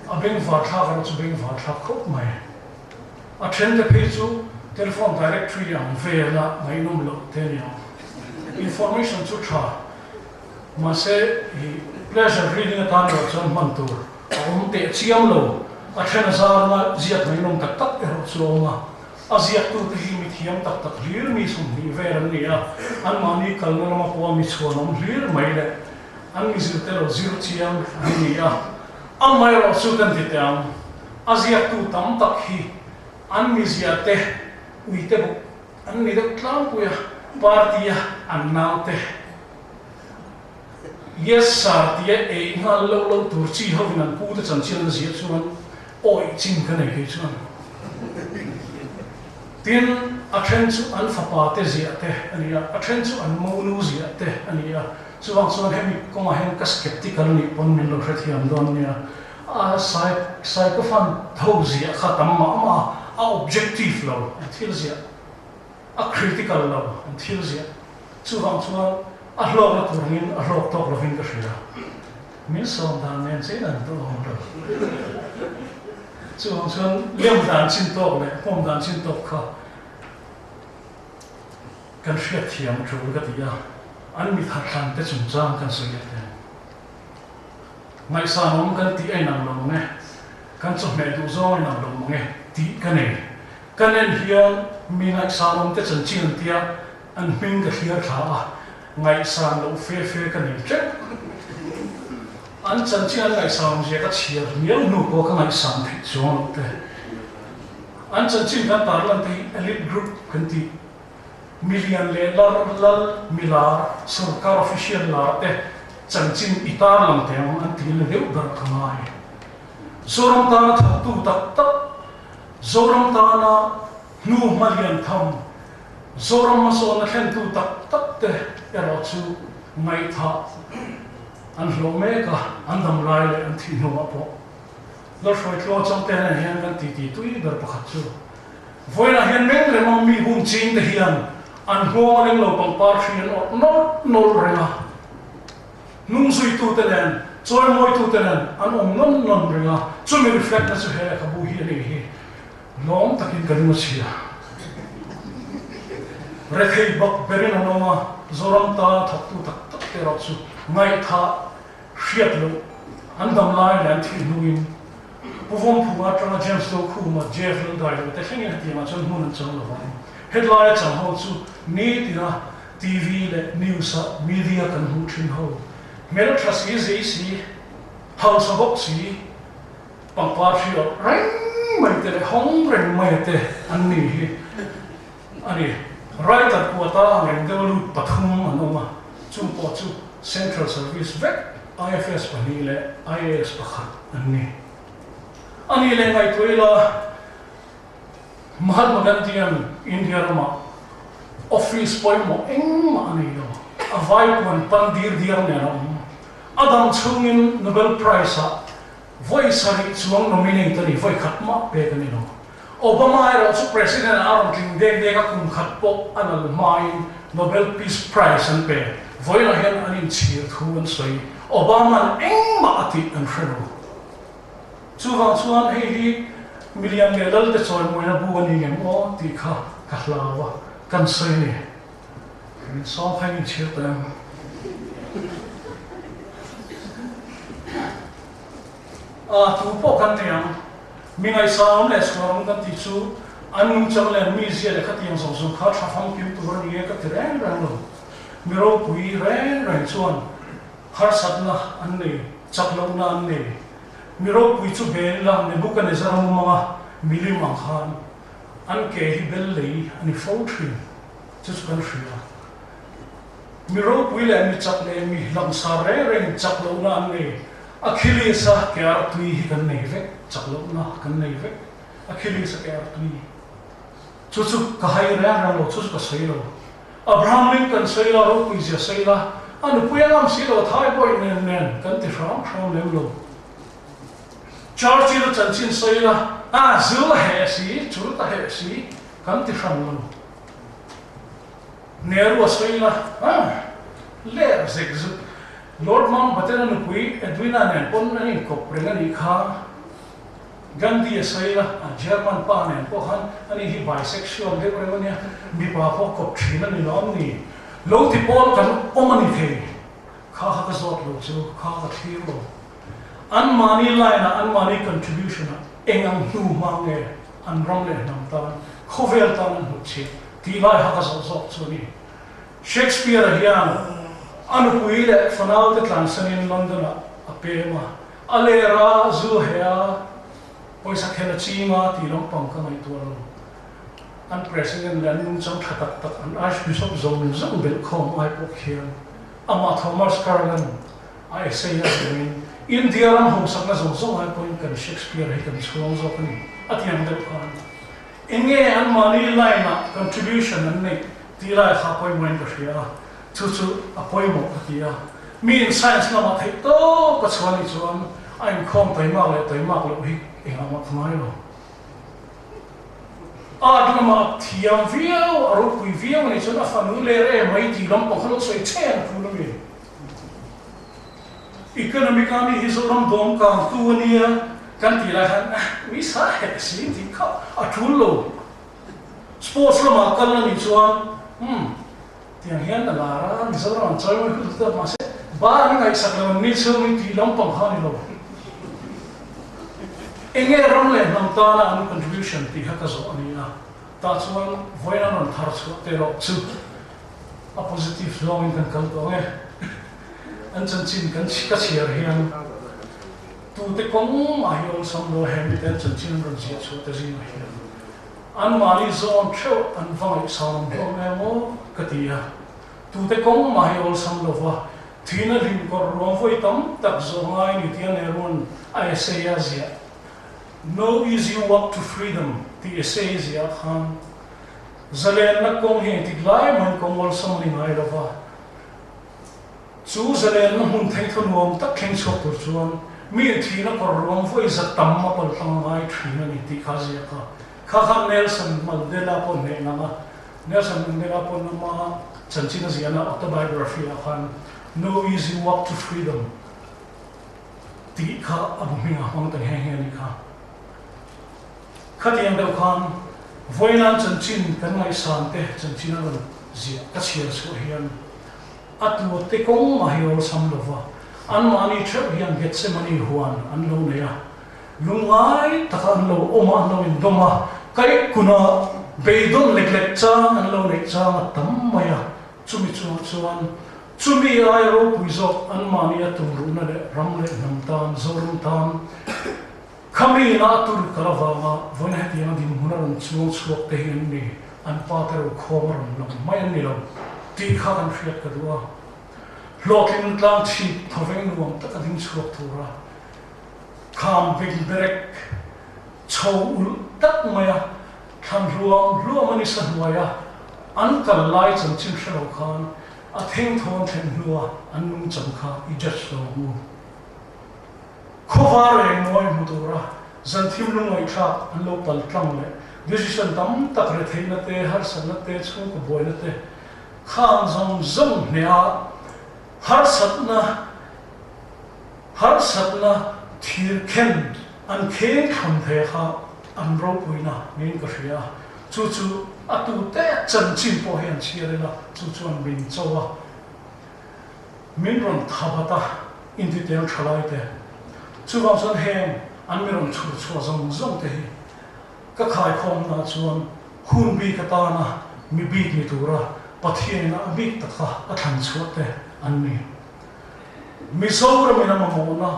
D: abeng va tha ka chu beng va tha khop mai a trend the page chu telephone directory ang vela mai nom lo te ni information to try mase pleasure reading at an chuan man tur te chiam lo a thena zar na ziat mai nom tak tak ero chuanga a ziat tu te hi mi thiam tak tak lir mi sum ni veran ni a an mani kal na ma po mi chuanom lir mai le an mi zir te lo zir chiam ni a am mai ro su kan ti tam a ziat tu tam tak hi an mi ziat te uite bu an ni de tlam pu ya partia an naute yes sartia e ngal lo tur chi hovinan pu te chan chian zia chuan oi ching ka nei ke chuan tin a then chu an fapa te zia te ania a then chu an monu zia te ania chuang chuan hemi koma hen ka skeptical ni pon min lo hrethiam don nia a sai ka fan tho zia khatam ma a objective lo thil zia a critical lo thil zia chuang chuan a hlok la turin a hlok tok lovin ka shira min som dan nen che nan to hom ro chuang chuan lem dan chin tok le hom dan chin tok kha kan hriat thiam thu ka tia an mi thar than te chung chang kan soi te mai sa nom kan ti ai nang lo nge kan chu me du zo nang lo nge ti kan nei kan en hian mi ngai sa nom te chan chin tia an hming ka hiar tha a ngai sa lo fe kan nei che an chan chin ngai sa nom je ka chiar mial nu ko ka ngai sam the chuang te an chan chin kan tar lan ti elite group kan ti million le lal milar sarkar official la te chanchin itar lam te an til leu dar khamai zoram ta na thatu tak tak zoram ta na nu malian tham zoram ma so na khen tu tak tak te ero chu mai tha an lo me ka an dam lai le an thi no apo lo shoi tlo chang te na hian kan ti tui dar pakhat chu voina hian meng le mam mi hum ching te hian an hong lo pang par hian no renga nung sui tu te len choi moi tu te len an non renga chu mi reflect na chu he ka bu hi ni hi nom takin kan mo sia rekhei bak berin anoma zoram ta thak tu tak tak te ro chu ngai tha hriat lo an dam lai lan thi nuin puvom phunga tanga james lo khu ma jeff lo dai lo te hingin ti ma chon hun chon lo headline chang ho chu ni tina tv le news media kan hu thin ho melo trust is easy hal sabok si pangpar siyo reng mai te hong reng mai te ani hi ani right at kuata reng delu pathum anoma chumpo chu central service vek IFS panile IAS pakhat ani le ngai toila Mahatma Gandhi an India rama office point mo engma ani lo avai pon pandir diar ne ram adam chungin Nobel Prize a voice ari chuang nominated ni voi khatma pe kan no Obama era chu president aron king de ka kum khat po anal main Nobel Peace Prize an pe voi la hian anin chir thuan soi Obama engma ati an freno chuwang chuan hi million medal te choi moina bu ani ngem o ti kha kahlawa kan sei ni min so phai ni chir ta tu po kan tiang mingai saum le storm kan ti chu anung chang le mi zia le khatiang song song kha thafang kim tu ron ye ka tireng rang lo miro pui ren ren chuan har satna an nei chaklo na an nei miro pui chu be lam ne bukan e zaram mga milim ang khan an ke hi bel lei ani fotri chu kan shria miro pui le mi chak le mi lam sa re ren chaklo na an nei Achilles sa kaya tui hi kan nei vek chaklo na kan nei vek Achilles sa kaya tui chu kahai ra lo chu ka sei lo Abraham Lincoln sei la ro pui ja sei la anu puya lam si lo thai boy nen kan ti ram lem lo Churchill chan chin sei la zul he si chu ta he si kan ti ram lo Nehru sei la le zek Lord Mountbatten anu pui Edwina nen pon ani ko prenga ni kha Gandhi sei la German pa nen po han ani hi bisexual de premania mi pa po ko thina ni nom ni lo ti pol kan omani the kha ha ka zot lo chu kha ka thi lo an mani line an mani contribution engam hu mange an rom le nam ta khovel ta nan hu chi ti lai ha ka zot chu ni Shakespeare hian anu pui le fanal te tlansan in London a pema alera zu hea poisa khela chima ti long pang ka mai tualo an president le nung chang thatak tak an archbishop zong bel khom ai po khian ama Thomas Carlyle ai say in India ram hom sakna zong ai point kan Shakespeare he kan chhong zo kan atiang de kan enge an mani line contribution an nei ti lai kha poi moin ka hria chu a poi mo kia mi in science na ma thei to pachwani chuan I'm khom taimak lo hi enga ma thmai lo adlama thiam viau aru pui viau ni chuna fanu le re mai ti lam pakhalo soi chen phu mi economically hi so ram dom ka tu nia kan ti la han mi sa he si ti kha a thul lo sports lo ma kal ni chuan tiang hian la ra mi so ram choi mo khu ta ma se ba ni ngai sak lo ni chu mi ti lam pang kha ni lo enge ram le nam ta na an contribution ti ha ka zo ani na ta chuan voina non thar chu te ro chu a positive long in kan kal to nge an chan chin kan ka chiar hian tu te kong ma hi ol sam lo hem te chan chin ron chi chu te ji ma hian an mali zone theu an vai sam lo me mo katia tu te kong ma hi ol sam lo wa thina rin ko ro voi tam tak zo ngai ni tian e ron ai say azia no easy walk to freedom the essays ya khan zalen na kong he ti lai man kong ol sam ni ngai lo wa chu zalen na hun thei thon wom tak khen chok tur chuan mi thi na ko rom voi za tam ma pal tang ngai thina ni ti kha zia kha Nelson Mandela pon ne na ma Nelson Mandela pon na ma chanchina zia na autobiography a khan no easy walk to freedom ti kha abu mi nga hong ta he ni kha khatiang deuh khan voinan chanchin kan ngai san te chanchina ron zia ka chiar chu hian atu te kong ma hi ol sam lova an mani thep hian Gethsemane huan an lo ne a lungai taka an lo oma an lo in doma kai kuna beidon leklek chang an lo nei chang tam maya chumi chuan chumi ai ro puizo an mania tumru na le ramle namtan zorum tan khami na tur karawa vona heti na din hunaron chuang chuak te hin ni an patero khomaron lo mai ni lo ti kha kan fiat ka duwa lokin tlang chi thoveng nuam ta din chuak thura kham big berek chou ul tak maya tham ruam ani san maya an kal lai cham chin shalo khan a theng thon then nuwa an nung cham kha I just lo mu khowar moi mutura zan thim lu ngai tha an lo pal tlang le decision tam tak re theina te har san na te chung ko boy na te khan zong ne a har satna thir khen an khen kham the kha an ro puina nin ka ria chu atu te chan chin po hian chiarela chu an min chowa min ron thabata in detail thalai te chu bang san hem an mi ron chu zong te hi ka khai khom na chuan hun bi ka ta na mi bi ni tura pathian na bi ta kha a than chuat te an ni mi sawra mi na mo na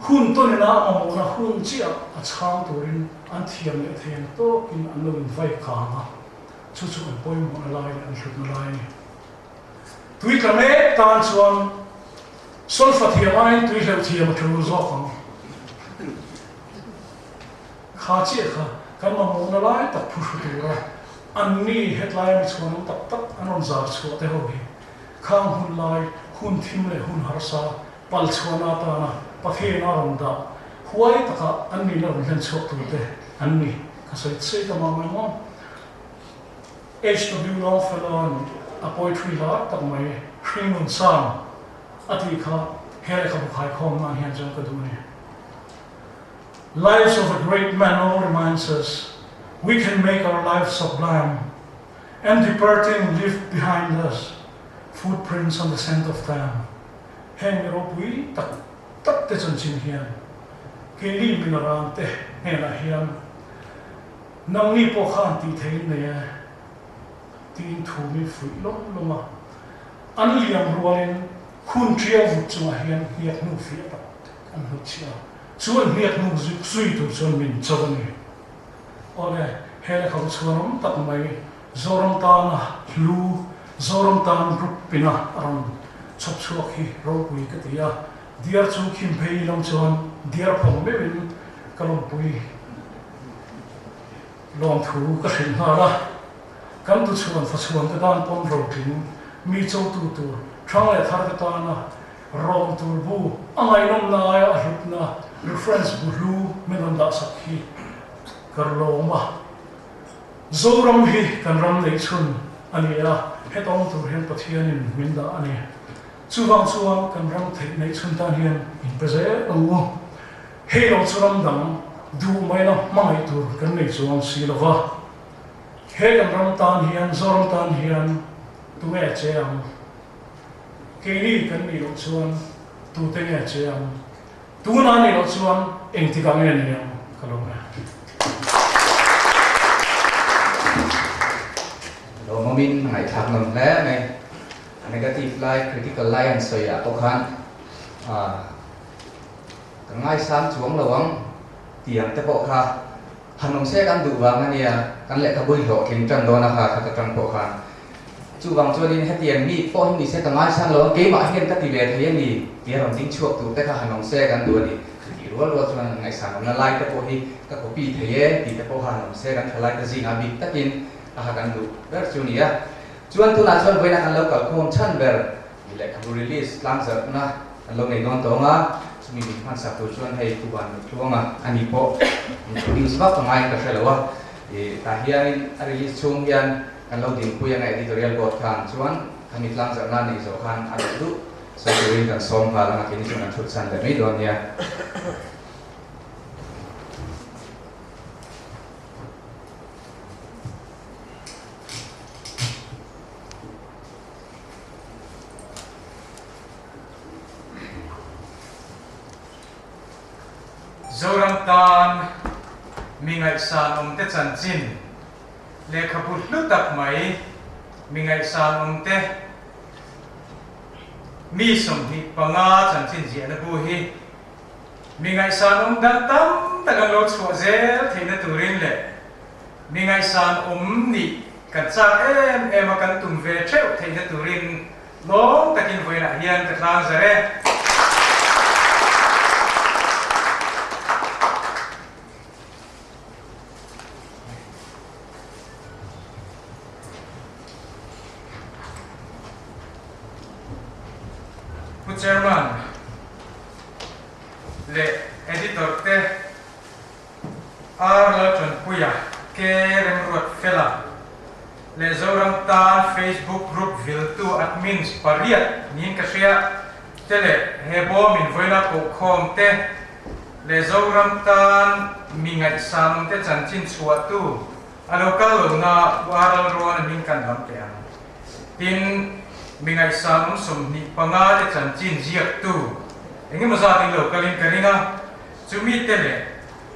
D: hun to ni na mo na hun chia a chang turin an thiam le then to kin an lo vai ka ma chu an poi mo na lai an shut na lai ni tui ka me tan chuan sol fa thiam ai tui le thiam thu zo khang kha chi kha kan ma mo na lai tak phu shu tu ra an ni headline mi chuan tak an on zar chu te ho hi khang hun lai hun thim le hun har sa pal chuana ta na pathe na ron da huai taka an ni na ron chok tu te an ni ka sai sei ta ma ma mo HW Longfellow a poetry la tak mai Shrimun Sam ati kha hele kha khai khom na hian jang ka du ni lives of a great man all reminds us we can make our lives sublime and departing leave behind us footprints on the scent of time hen ro pui tak te chan chin hian ke li min ran te he na hian nang ni po khan ti thein ne tin thu mi fui loma an liam rualin khun tria vu chunga hian hiat nu fi ta an hu chia chuan hiat nu zu sui tu chuan min chawani ole hele kha chuan tak mai zoram ta na lu zoram tan rup pina aram chop chuak hi ro pui ka tia diar chu khim phei lam chuan diar phom me win kalom pui lom thu ka thin ha la kan tu chuan fa chuan te dan pom ro tin mi chou tu thang le thar ta na rom tu bu angai nom na ya hip na reference bu lu me don da sakhi karlo ma zoram hi kan ram nei chun ani a hetong tu hian pathian in min da ani chuwang kan ram thei nei chun tan hian in peze o he lo churam dang du mai na mai tur kan nei chuang si lova he kan ram tan hian zoram tan hian tu nge cheam ke ni kan ni lo chuan tu te nge cheam tu na ni lo chuan eng ti ka nge ni kalom
A: lo momin ngai thak nom le me negative line critical line so ya to khan ngai sam chuang lawang tiang te po kha hanong se kan du wang ania kan le ka bui ho kin tang do na kha ka tang po khan chu wang chuan in hetian mi po ni se ka ngai sang lo ke ma hian ka ti le thei ni ti ram ding chuak tu te kha hanong se kan du ni ki ro chuan ngai sang na lai te po hi ka ko pi thei ti te po hanong se kan thalai ka jing a bi takin a kan du ber chu ni ya chuan tu na chuan voina kan lo kal khom chan ber le ka release lang zar na kan lo nei don to nga chumi mi phan sa tu chuan hei tu ban chuanga ani po news ba ngai ka shelawa ta hian a release chung hian kan lo din puya nga editorial board khan chuan kami lang zar na nei zo khan a du so tuin kan som pha la kini chuan thut san le nei don ya
E: zoram tan mi ngai san te chan chin le khabul lu tak mai mi ngai san te mi som ni panga chan chin ji na bu hi mi ngai san dan tam ta kan lo chua zel theina turin le mi ngai san ni kan cha em kan tum ve theu theina turin long takin voina hian ka tlang zare Chairman, le editor te Arla Chon Puya, Kerem Ruat Fela, le Zoram Tan Facebook group Viltu admins Pariat, Nin Kasia, Tele Hebo Min Voina Kokom te, le Zoram Tan Mingat Sam te Chanchin Suatu, Alokalo na Waral Ruan Min Kandam te Tin mingai sam som ni panga te chan chin jiak tu engi maza ting lo kalin karinga chumi te le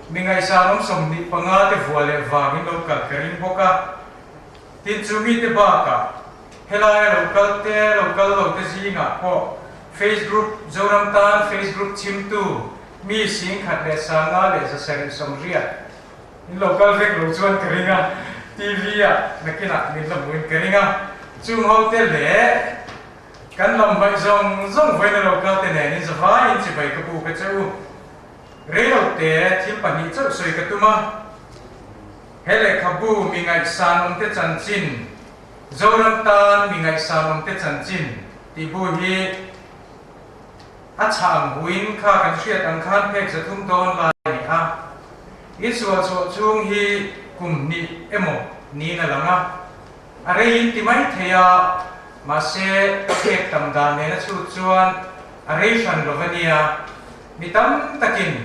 E: mingai sam som ni panga te vuale wa min lo kal karin boka tin chumi te ba ka helai lo kal lo te jinga ko Facebook zoram tan Facebook chim tu mi sing khat le sanga le sa sari som ria in lo kal vek lo chuan karinga TV ya nakina min lo muin karinga chung ho te le kan lam bai zong vai na lo ka te ne ni zawai in chi bai ka pu ka chu re lo te thil pa ni chau soi ka tuma hele khabu mi ngai san te chan chin zoram tan mi ngai san te chan chin ti bu hi a chang huin kha kan hriat ang khan phek za thum ton lai ni a i chuwa chung hi kum ni emo ni na langa are in ti mai theya mase kek tam dan ne na chu chuan are shan lovania mitam takin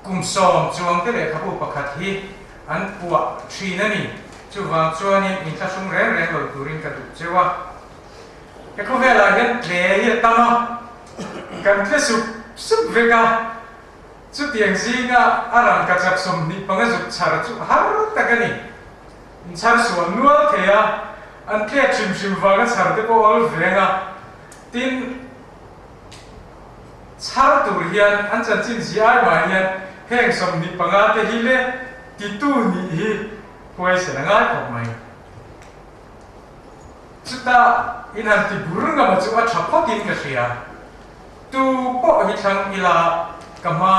E: kum som chuang te le khabu pakhat hi an puwa thina ni chu wang chuan in ta sung re lo turin ka du chewa ke ko vela hian le hi tama kan tle sup veka chu tiang zinga arang ka chak som ni panga zuk char chu har takani in char suan nual theya an tle chim vaga char te ko ol venga tin char tur hian an chan chin ziai ma hian heng som ni panga te hi le ti tu ni hi koi se na ngai ko mai chuta in han ti burunga ma chu a thapotin ka sia tu po hi thang ila kama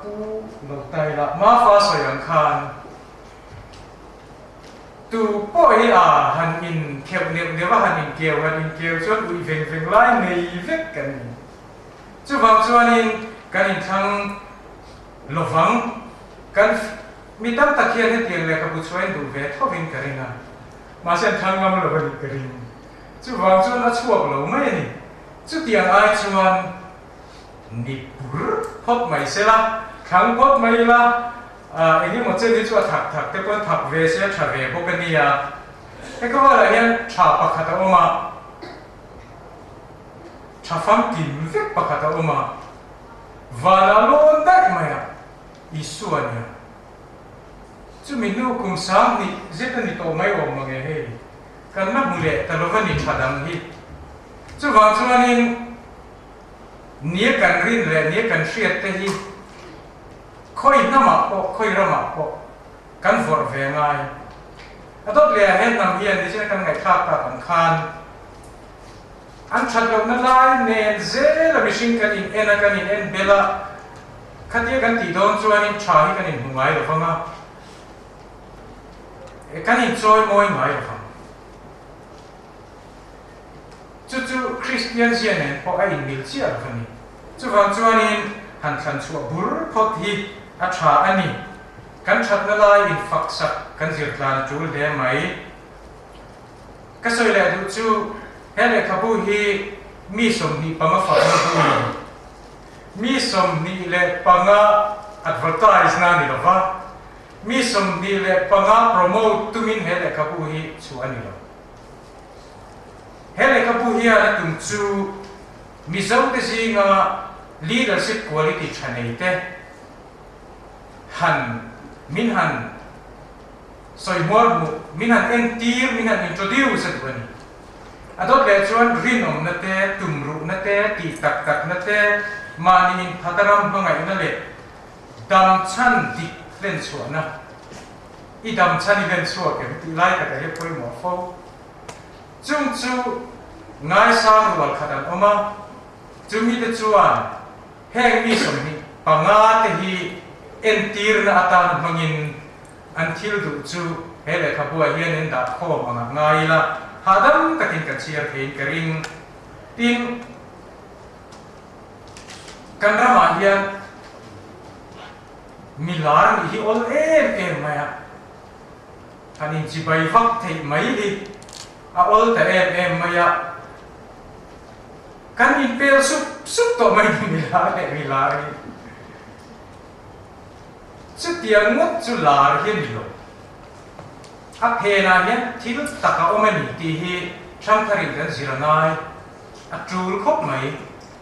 E: pu no tai la ma fa so yang khan tu po hi han in khep ne wa han in keu chon ui veng lai nei vek kan chu wang chuan in kan in thang lovang kan mi tam takhian he tiang le ka bu chuan du ve thovin karinga ma sen thang ngam lo ban karin chu wang chuan a chuak lo mai ni chu tiang ai chuan ni pur phot mai sela khang phot mai la ini mo chen ni chu thak te kon thak ve se tha ve bo kan ya e ko la hian tha pakhat oma tha fam tin vek pakhat oma wala lon dak mai isuania chu min nu kum sam ni zetani to mai om ma ge he kan na mule talovani thadam hi chu wang chuanin nia kan rin le nia kan hriat te hi khoi nama po khoi rama po kan vor ve ngai atot le hen nam hian ni chen kan ngai thak ta kan khan an that lo na lai ne ze la mishing kan in ena kan in en bela khatia kan ti don chuan in tha hi kan in hungai lo fanga e kan in choi moi ngai lo fanga chu Christian sian po ai in mil chia lo fani chu wang chuan in han than chu bur phot hi a tha ani kan that na lai in fak sak kan zir tlan chul de mai ka soi le du chu hele khabu hi mi som ni panga fa ni mi som ni le panga advertise na ni lova mi som ni le panga promote tumin hele khabu hi chu ani lo hele khabu hi ana tum chu mi zo te zinga leadership quality chanei te han min han soi mor mu min han entir min han introduce at wani adot le chuan rinom na te tumru na te ti tak tak na te mani hataram hangai na le dam chan dik len chuana I dam chan len chua ke ti lai ka he poi mo fo chung chu ngai sang wal khadan oma chumi te chuan heng mi som hi panga te hi entir na atan mangin until du chu hele khabua hian in da khom anga ngai la hadam takin ka chiar thein karing tin kanrama hian milar hi ol em maya anin chibai vak thei mai hi a ol ta em maya kan in pel sup to mai milar chu tiang ngot chu lar hian lo a phena hian thil taka omani ti hi thamtharin kan zirangai a tul khop mai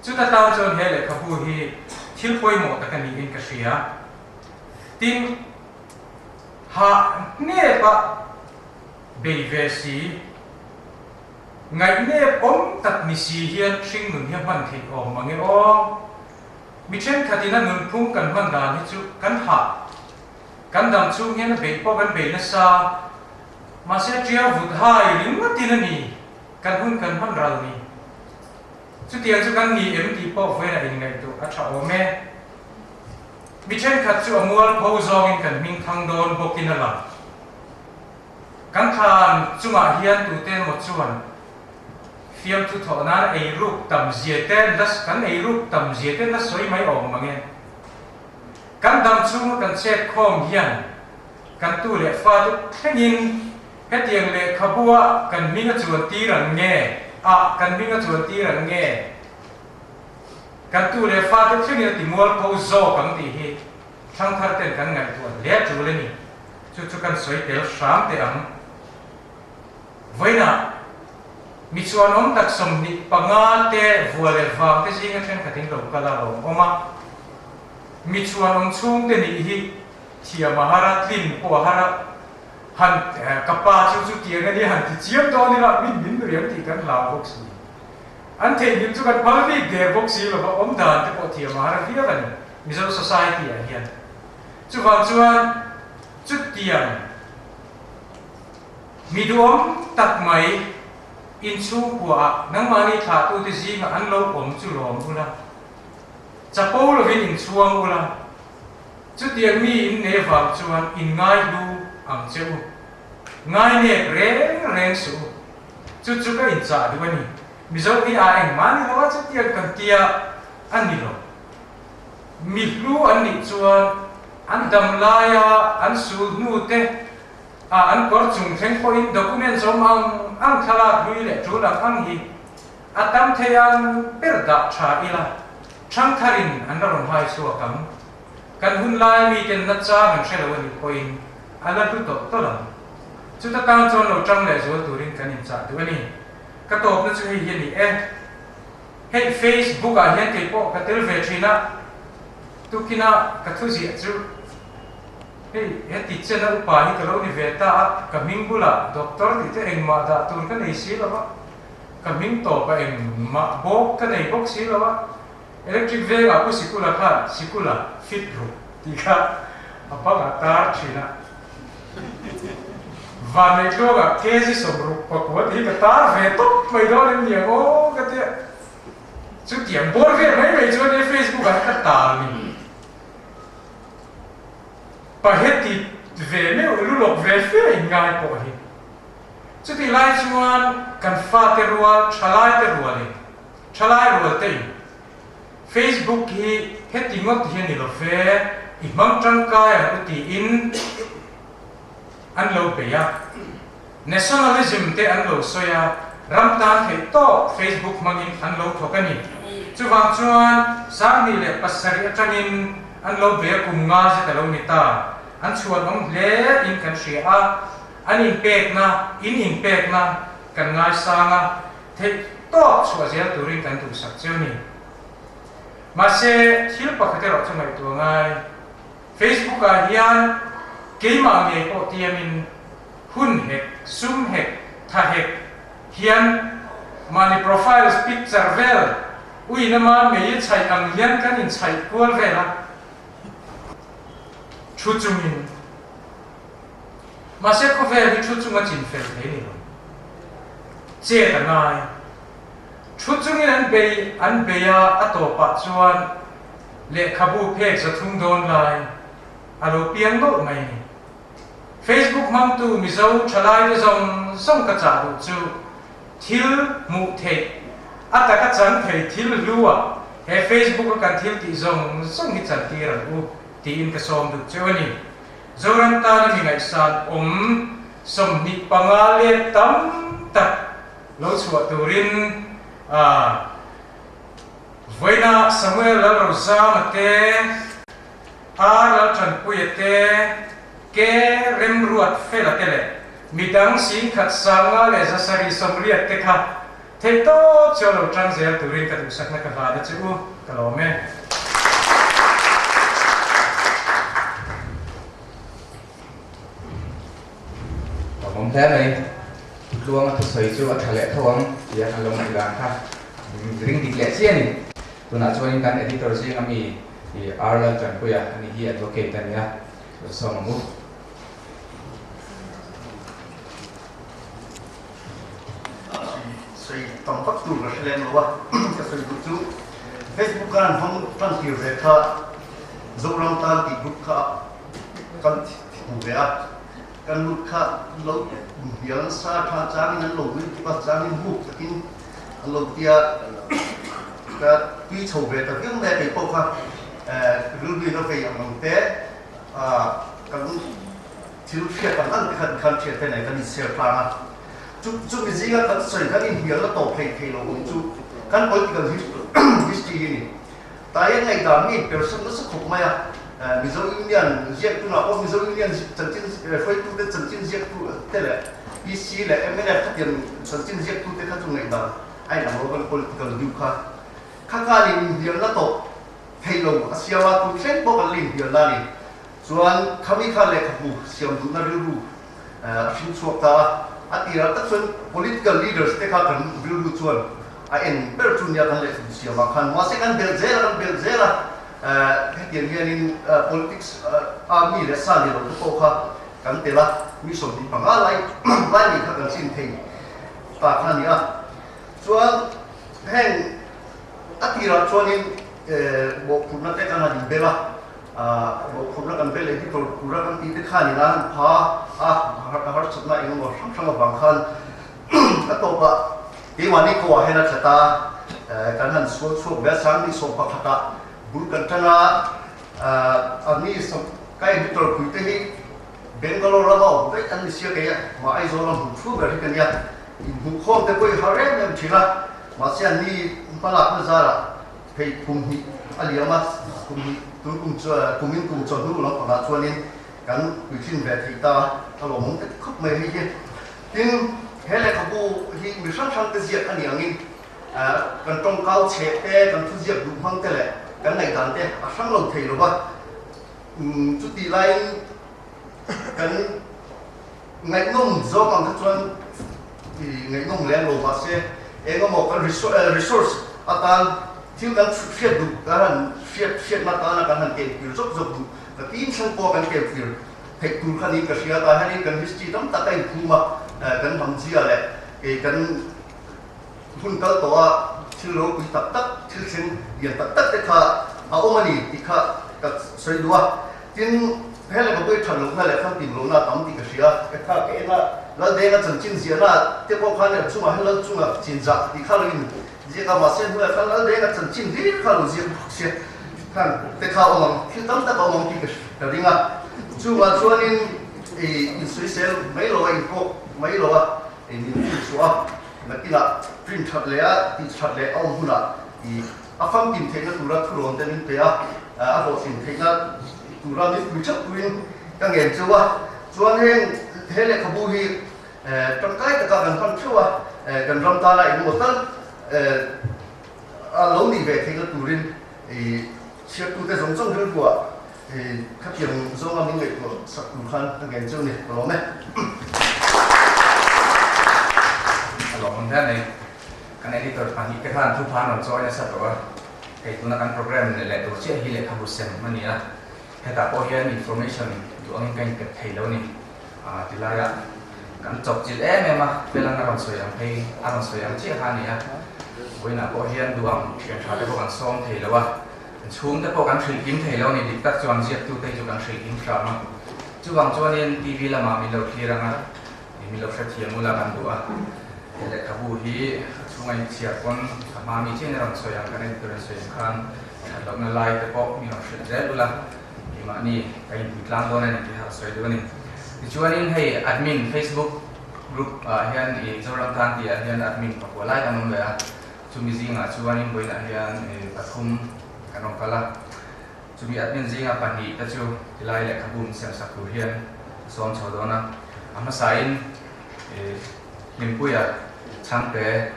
E: chu ta taw chon hele khabu hi thil poimo takani in ka sia tin ha ne pa beivesi ngai ne om tak ni si hian thing nun hian man thei om mangi o mi chen khatina nun phung kan man dan hi chu kan ha kan dam chu hian be po kan be na sa ma se tria vut hai ring ma tin ani kan hun kan man ral ni chu tiang chu kan ni em ti po voi na in ngai tu a tha o me mi chen khat chu amul pho zong in kan ming thang don bokin ala kan than chunga hian tu ten mo chuan fiam tu tho na ei ruk tam zia ten das kan ei ruk tam zia ten das soi mai om mangen kan dam chu kan set khom hian kan tu le fa tu thengin hetiang le khabua kan minga chuan ti ran nge a kan minga chuan ti ran nge kan tu le fa tu thengin ti mol pho zo kan ti hi thang thar ten kan ngai tu le chu le ni chu kan soi tel sam te am voina mi chuan om tak som ni panga te vuale va te jinga then khating lo kala lo oma mi chuan om chung te ni hi thia mahara tlin po hara han kapa chu chu tiang ani han ti chiam to ni la min riam ti kan la box ni an the ni chu kan palvi de box lo ba om dan te po thia mahara dia kan mizo society a hian chu wang chuan chu tiang mi duom tak mai in chu kwa nang mani tha tu ti ji nga an lo om chu lom ula chapo lo vin in chuang ula chu tiang mi in ne wa chuan in ngai lu ang cheu ngai ne reng su chu ka in cha du ni mi zo i a eng mani lo chu tiang kan tia an ni lo mi lu an ni chuan an dam la ya an su nu te an kor chung theng po in document som ang thala hui le chu lang ang hi atam theyang perda tha ila thang tharin an ron hai chu kam kan hun lai mi ken na cha man shelo ni point ala tu to la chu ta tang chon lo tang le zo turin kan in cha du ni ka top na chu hi ni hey Facebook a hian ke po ka tel ve thina tu kina ka thu ji chu hey teacher na upa hi kalo ni veta kaming bula doctor ti te eng ma da tur ka nei si lawa kaming to pa eng ma bok ka nei bok si lawa electric ve a pu sikula kha sikula fit ru ti ka apa ga tar china va nei lo ga kezi somru pa ko ti ka tar ve to mai do ni o ka te chu tiang bor ve mai chu ne Facebook ka tar ni paheti ve me ululok ve fe ngai po hi chu ti lai chuan kan fa te rual thalai rual te Facebook hi heti ngot hian ni lo ve i mang tangkai an ti in an lo pe ya nationalism te an lo soya ramtan he to Facebook mangin an lo thokani chu wang chuan sang ni le pasari atangin an lo ve kum nga se ta lo ni ta an chuan om hle in kan ria an impact na kan ngai sanga the to chua zel turin kan tu sak cheu ni ma se thil pakhat ro chungai tu ngai Facebook a hian keima nge po tiamin hun hek sum hek tha hek hian mani profiles picture vel ui nama mei chai ang hian kan in chai kual vela thu chungin ma se ko vel hi thu chunga chin fel the ni che ta ngai thu chungin an beya atopa chuan le khabu phe cha thung don lai alo piang do mai ni Facebook mang tu mizo chalai de zong song ka cha du chu thil mu the ata ka chan thei thil luwa he Facebook kan thil ti zong song hi chan ti ran u ti in ka som du chu ni zoran ta na mi ngai san som ni pangale tam tak lo chua turin voina Samuel la rosa mate la chan puyete ke rem ruat fela tele midang sin khat sanga le zasari somriat te kha the to cholo trang zel turin ka du sakna ka hada chu kalome
A: ผมแท้เลยดวงทุกสวยจู่ทะเลทวงอยากลงในร้านค่ะริงติดเละเสียนี่ตัวน่าช่วยกันเอดิเตอร์ซิ่งมีอาร์ลันจันกุยอันนี้ฮีแอดโวเคตันเนี่ยสมมุติ
F: 所以当发度个是来路啊，所以就 Facebook กันห้องตั้งที่เรียกजोรังตาติบุกะกันหูเบียกันลุกะเราเบียนซาทาจามินันลงวิธีปัจจามิบุกกินเราเดียก็วิชาวเบียแต่ยังได้ไปพบค่ะรู้ดีเราไปอย่างนั้นแต่กันที่รู้เชื่อกันนั่นคันเชื่อแต่ไหนกันมีเสียพลาดจุดนี้ก็กันส่วนกันอินเดียแล้วต่อเพลย์เราจุดกัน political history นี่แต่ยังไงตามนี้เปรียบเสมือนสักขบไหมมิโซอินเดียนเรียกตัวน่ะมิโซอินเดียนจันจินไฟตัวเด็ดจันจินเรียกตัวเท่าไหร่พีซีแหละMNF ทัดยันจันจินเรียกตัวเด็ดขั้นตรงไหนบ้างไอ้หนังเราเป็น political ดูค่ะข้าการอินเดียแล้วต่อเพลย์เราอาเซียว่าตัวเช่นพวกกันอินเดียนั่นนี่ส่วนเขามีข้าเล็กผู้เสียงดูน่ารู้ชินสวกตาอันที่เราตัดส่วน political leaders ที่เขากันรู้ส่วนen pertunia kan le sia makan mase kan belzela hetian politics army le sali lo ko kha kan tela mi som ni panga lai ni kha kan sin thei ta khan ya chuan heng atira chuanin bo phuna te kan ni bela bo phuna kan bela hi to pura kan ti te khani na pha har chutna ingo sam bang khan atopaที่วันนี้ก็ให้นักศึกษาการหันส่วนแบบสังที่ส่งพัฒนาบุญกันชนะอันนี้สมใกล้ที่ตรวจคุยที่เบงกอลเราบอกได้อันนี้เสียกันมาไอ้โซนหุ่นฟูแบบนี้กันเนี่ยหุ่นโค้งแต่ก็หาเรื่องเนี่ยทีละมาเสียนี่มาหลับไม่ซาละให้คุมหิอะไรมาคุมหิตัวคุมจวนคุมหินคุมจวนรู้แล้วขนาดชวนนี้กันคุยทิ้งแบบที่ตาตลอดมึงแต่คุบไม่ให้ยินทิ้งเฮเลขบูที่มีช่างๆเสียกันอย่างนี้กันตรงเก้าเชฟเต้กันทุกอย่างดูฟังแต่ละกันในการเต้ช่างเราเทหรือว่าจุดที่ไรกันไงนุ่มโซ่กันทุกส่วนไงนุ่มเลี้ยงโลมาเสียเองก็บอกกัน resource อาตานที่กันเฟียดดูกันเฟียดมาตานะกันเก็บอยู่จบดูแต่ทีมช่างพอกันเก็บอยู่เทคนิคนี้ก็เสียตาให้กัน history ต้องตัดไปคู่มากันทำเสียเลยกันหุ่นเก่าตัวชื่อโลกุยตัดตัดชื่อเช่นยันตัดตัดแต่ข้าเอามันนี่ที่ข้ากับสวยดัวจึงเฮ้ยเราก็ไปทำลงนั่นแหละข้างติ่งลงหน้าตั้มติ่งก็เสียแต่ข้าเองนะแล้วเด็กก็จนจินเสียนะเจ้าพ่อข้าเนี่ยช่วยให้เราช่วยจินจักที่ข้าเลยเจ้าก็มาเส้นเมื่อข้าแล้วเด็กก็จนจินที่ข้าเราเสียข้างแต่ข้าเอามันที่ตั้มแต่เอามันที่ก็แต่ดิ้งอ่ะช่วยนี่อินสวิเซลไม่รู้ว่าอินโคไม่รู้ว่าอินชัวนักกีฬาพิมพ์ชัดเลยที่ชัดเลยเอาหุ่นอาฟังกินเทนตุระทุรนเตนินเปียอาบอกสินเทนตุระนี่คุยชักคุยตั้งเงินชัวส่วนเฮเลขบูฮีตั้งใกล้ตะการพันชัวกันรำตาลายหมดตั้งเราหนีไปเทนตุรินเชื่อตัวแต่สงสารเรื่องกว่าข้าเพียงส่งมาหนึ่งเลยก็สักหนึ่งคันตั้งเงินเจ้าเนี่ยรู้ไหม
A: หลอกคนแท้เลย kan editor pani ke khan thu phan on join sa to kai tuna kan program le le to che hi le khabu sem mania heta po hian information tu ang kan ke thei lo ni tilaya kan chok chil ma pelang ron soyang phei aron soyang chi ha ni voina po hian duang thian tha te ko kan som thei lo wa chung te po kan thil kim thei lo ni dik tak chuan jiat tu te chu kan thil kim thra ma chuwang chuan in tv lama mi lo thiranga mi lo thra thiam ula kan duwa ele khabu hi chungai chia kon ma mi chen ron soyang kan en tur soyang khan lo na lai te po mi lo thil zel ula mi ma ni kai tlang do na ni ha soi do ni chuan in hei admin Facebook group hian i zoram tan ti hian admin pakwa lai kan le chumi zinga chuan in boina hian pathum kanong kala chumi admin zinga pani ta chu tilai le khabum sem sakhu hian som chodona ama sain limpuya champe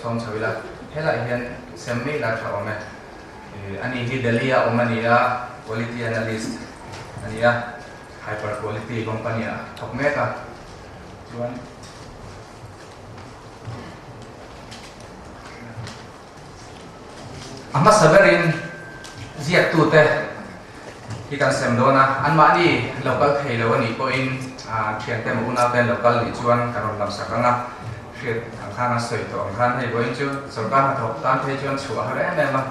A: som chawila hela hian semme la thawme ani hi dalia omania quality analyst ania hyper quality company thokmeka chuan ama saberin ziak tu te hi kan sem dona an ma ni local thei lo ani po in thian te mo una pen local ni chuan karon lam sakanga hriat ang khana soi to ang khan hei boin chu sarkar ha thok tan thei chuan chu ha re me ma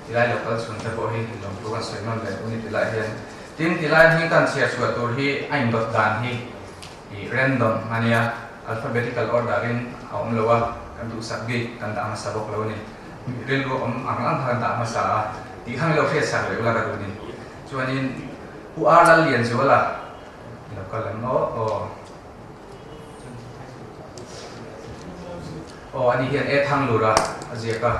A: tilai local chun te po hi lom tu kan soi non le uni tilai hian tin tilai hi kan chia chu tur hi ain dot dan hi random mania alphabetical order in aum lowa kan du sakgi kan da ma sabok lo ni rin lo ang han da ma sa ti khang lo phia sang le ula ka du ni chuanin u ar la lian chu la local no ani hian e thang lu ra azia ka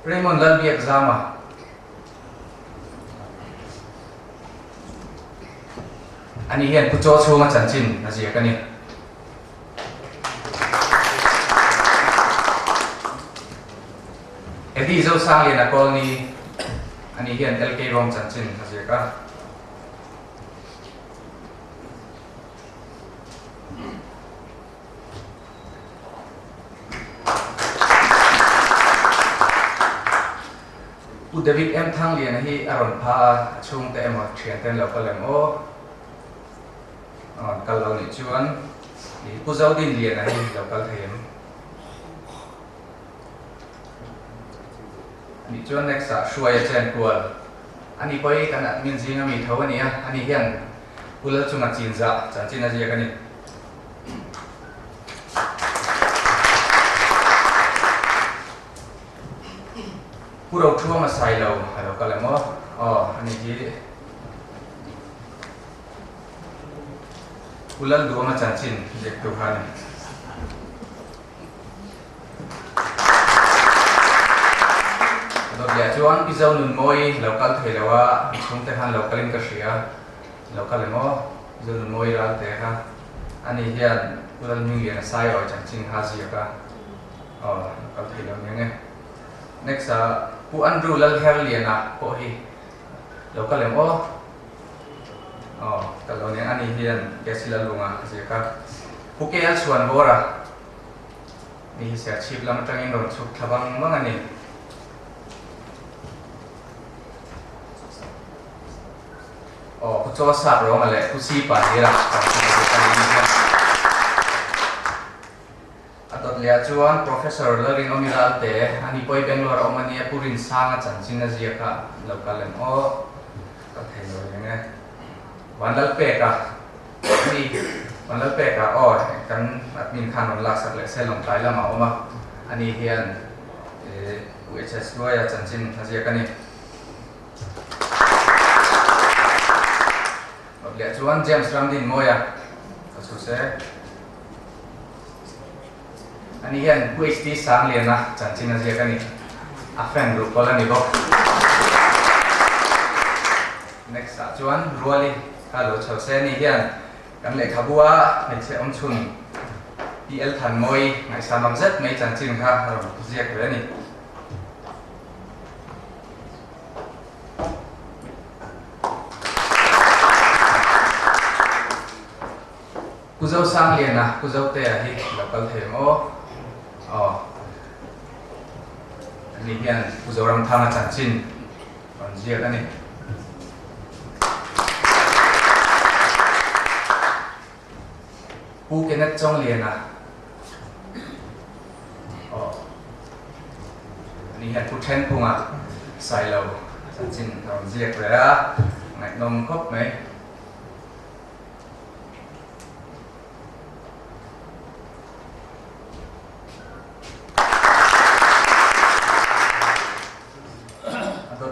A: Raymond Lalbi exam ani hian pucho chunga chanchin azia ka ni edi zo sang le na kol ni ani hian LK rom chanchin azia ka David em thang lian hi aron pha chung te emo thian ten lo kalem o kal lo ni chuan ni pu zau din lian hi lo kal them ni chuan next a shuai chen kual ani poi kan admin jinga mi thawani ani hian pulal chunga chinza chanchin a ji ka ni puro thua ma sai lo halo kalamo ani ji pulal du ma chanchin jek tu khan do ya chuan ki zau nun moi local theilawa chung te khan localin ka ria local mo zau nun moi ral te ha ani hian pulal mi lian sai oi chanchin ha ji ka local theilaw nge next pu andrew lal her liana po hi local mo kalau ni ani hian kesila lunga jeka pu ke al suan bora ni sia chip lam tangin ron chuk thabang mangani pu cho sa ro male pu si pa ni ra lia chuan professor lerin omiral te ani poi Bangalore omania purin sanga chanchin azia ka local mo ka thelo nge wanal pe ka ni wanal pe ka kan admin khan on lak sak le selong tai lama oma ani hian UHS loya chanchin azia ka ni lia chuan James Ramdin moya ka su se ani hian PhD sang lian na chanchin azia ka ni a fan group kola ni bo next chuan ruali halo chause ni hian kan le khabua ne che om chun PL than moi ngai samam zet mai chanchin kha ro ziak re ni Kuzau sang liền à, kuzau te à hi local thêm ô, anh hiện kuzau ram thang à chẳng chín, còn gì cái này. Pu cái net trong liền à, anh hiện pu chen pung à, sai lâu, chẳng chín còn gì cái đó, ngày nôm khóc mấy.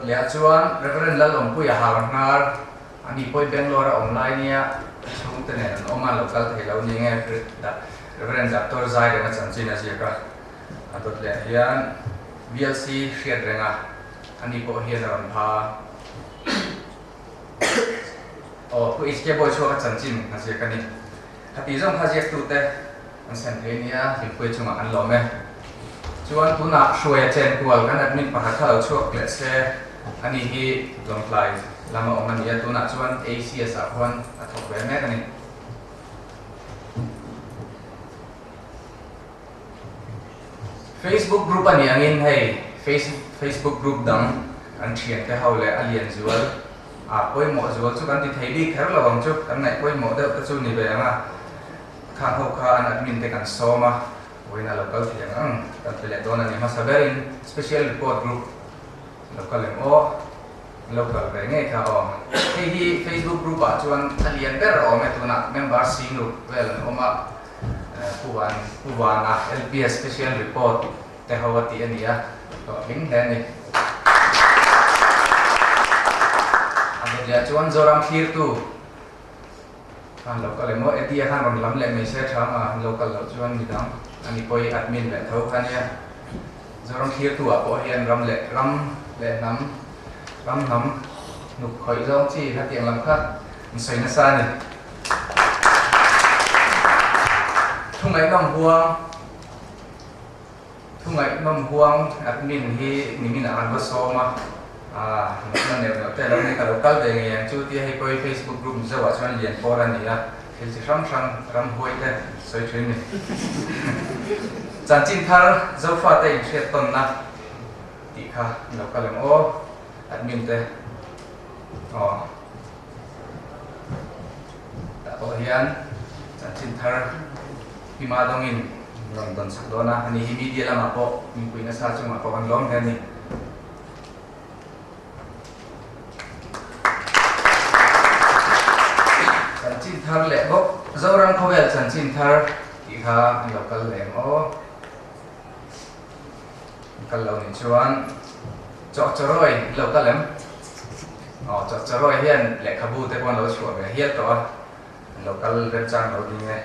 A: Lihat cuan, Reverend Lalong puya harang ngar, ani poi Bangalore online ya, semua tenan, oma lokal telau ni ngai, Reverend Dr. Zai dengan Chanchina siapa, atau lihat hian, VLC share dengan, ani poi hian orang pa, oh, poi iskia poi cuak Chanchin, siapa ni, hati jom hasil tu teh, ansan ni ya, poi cuma an lome, cuan tu nak share chen kual kan admin pahatal cuak klase. Ani hi long play lama oman dia tu nak cuan ACS akuan atau BME kan ni. Facebook group ani angin hai Facebook group dang an thian ke haule alien jual poi mo jual chu kan ti thei di kher lawang chu kan nai poi mo da chu ni be anga khang ho kha an admin te kan soma wina local thiang ang kan pele dona ni masaberin special report group local local ngay ka hi Facebook group a chuan alien ber tu na member sing group well oma puwan LPS special report te hawati ania to hing ni ado dia chuan zoram khir tu kan local etia kan ron lam le message ha local lo chuan ni dang ani poi admin le thau kan ya zoram khir tu a po hian ram le nam nụ khởi rong chi là tiếng làm khác xoay nó xa này thung ấy mầm huang admin hi mình ăn bớt so mà mình đều nói thế là này cả local về nghe chú tia hay coi Facebook group giờ vào cho liền po ra này thì chỉ ram hoi thế xoay chuyến này chẳng chín thar dấu pha tay sẽ tuần na tí kha local làm admin te đã có hiền chẳng chín thar pima dongin London sa dona ani media lang ako yung pinasa chung ako ang long gani chẳng chín thar le bok zorang khowel chẳng chín thar ikha local lemo kalau ni chuan chok choroi local lem chok choroi hian le khabu te kon lo chuwa ve hiat to local ren chang lo ding ne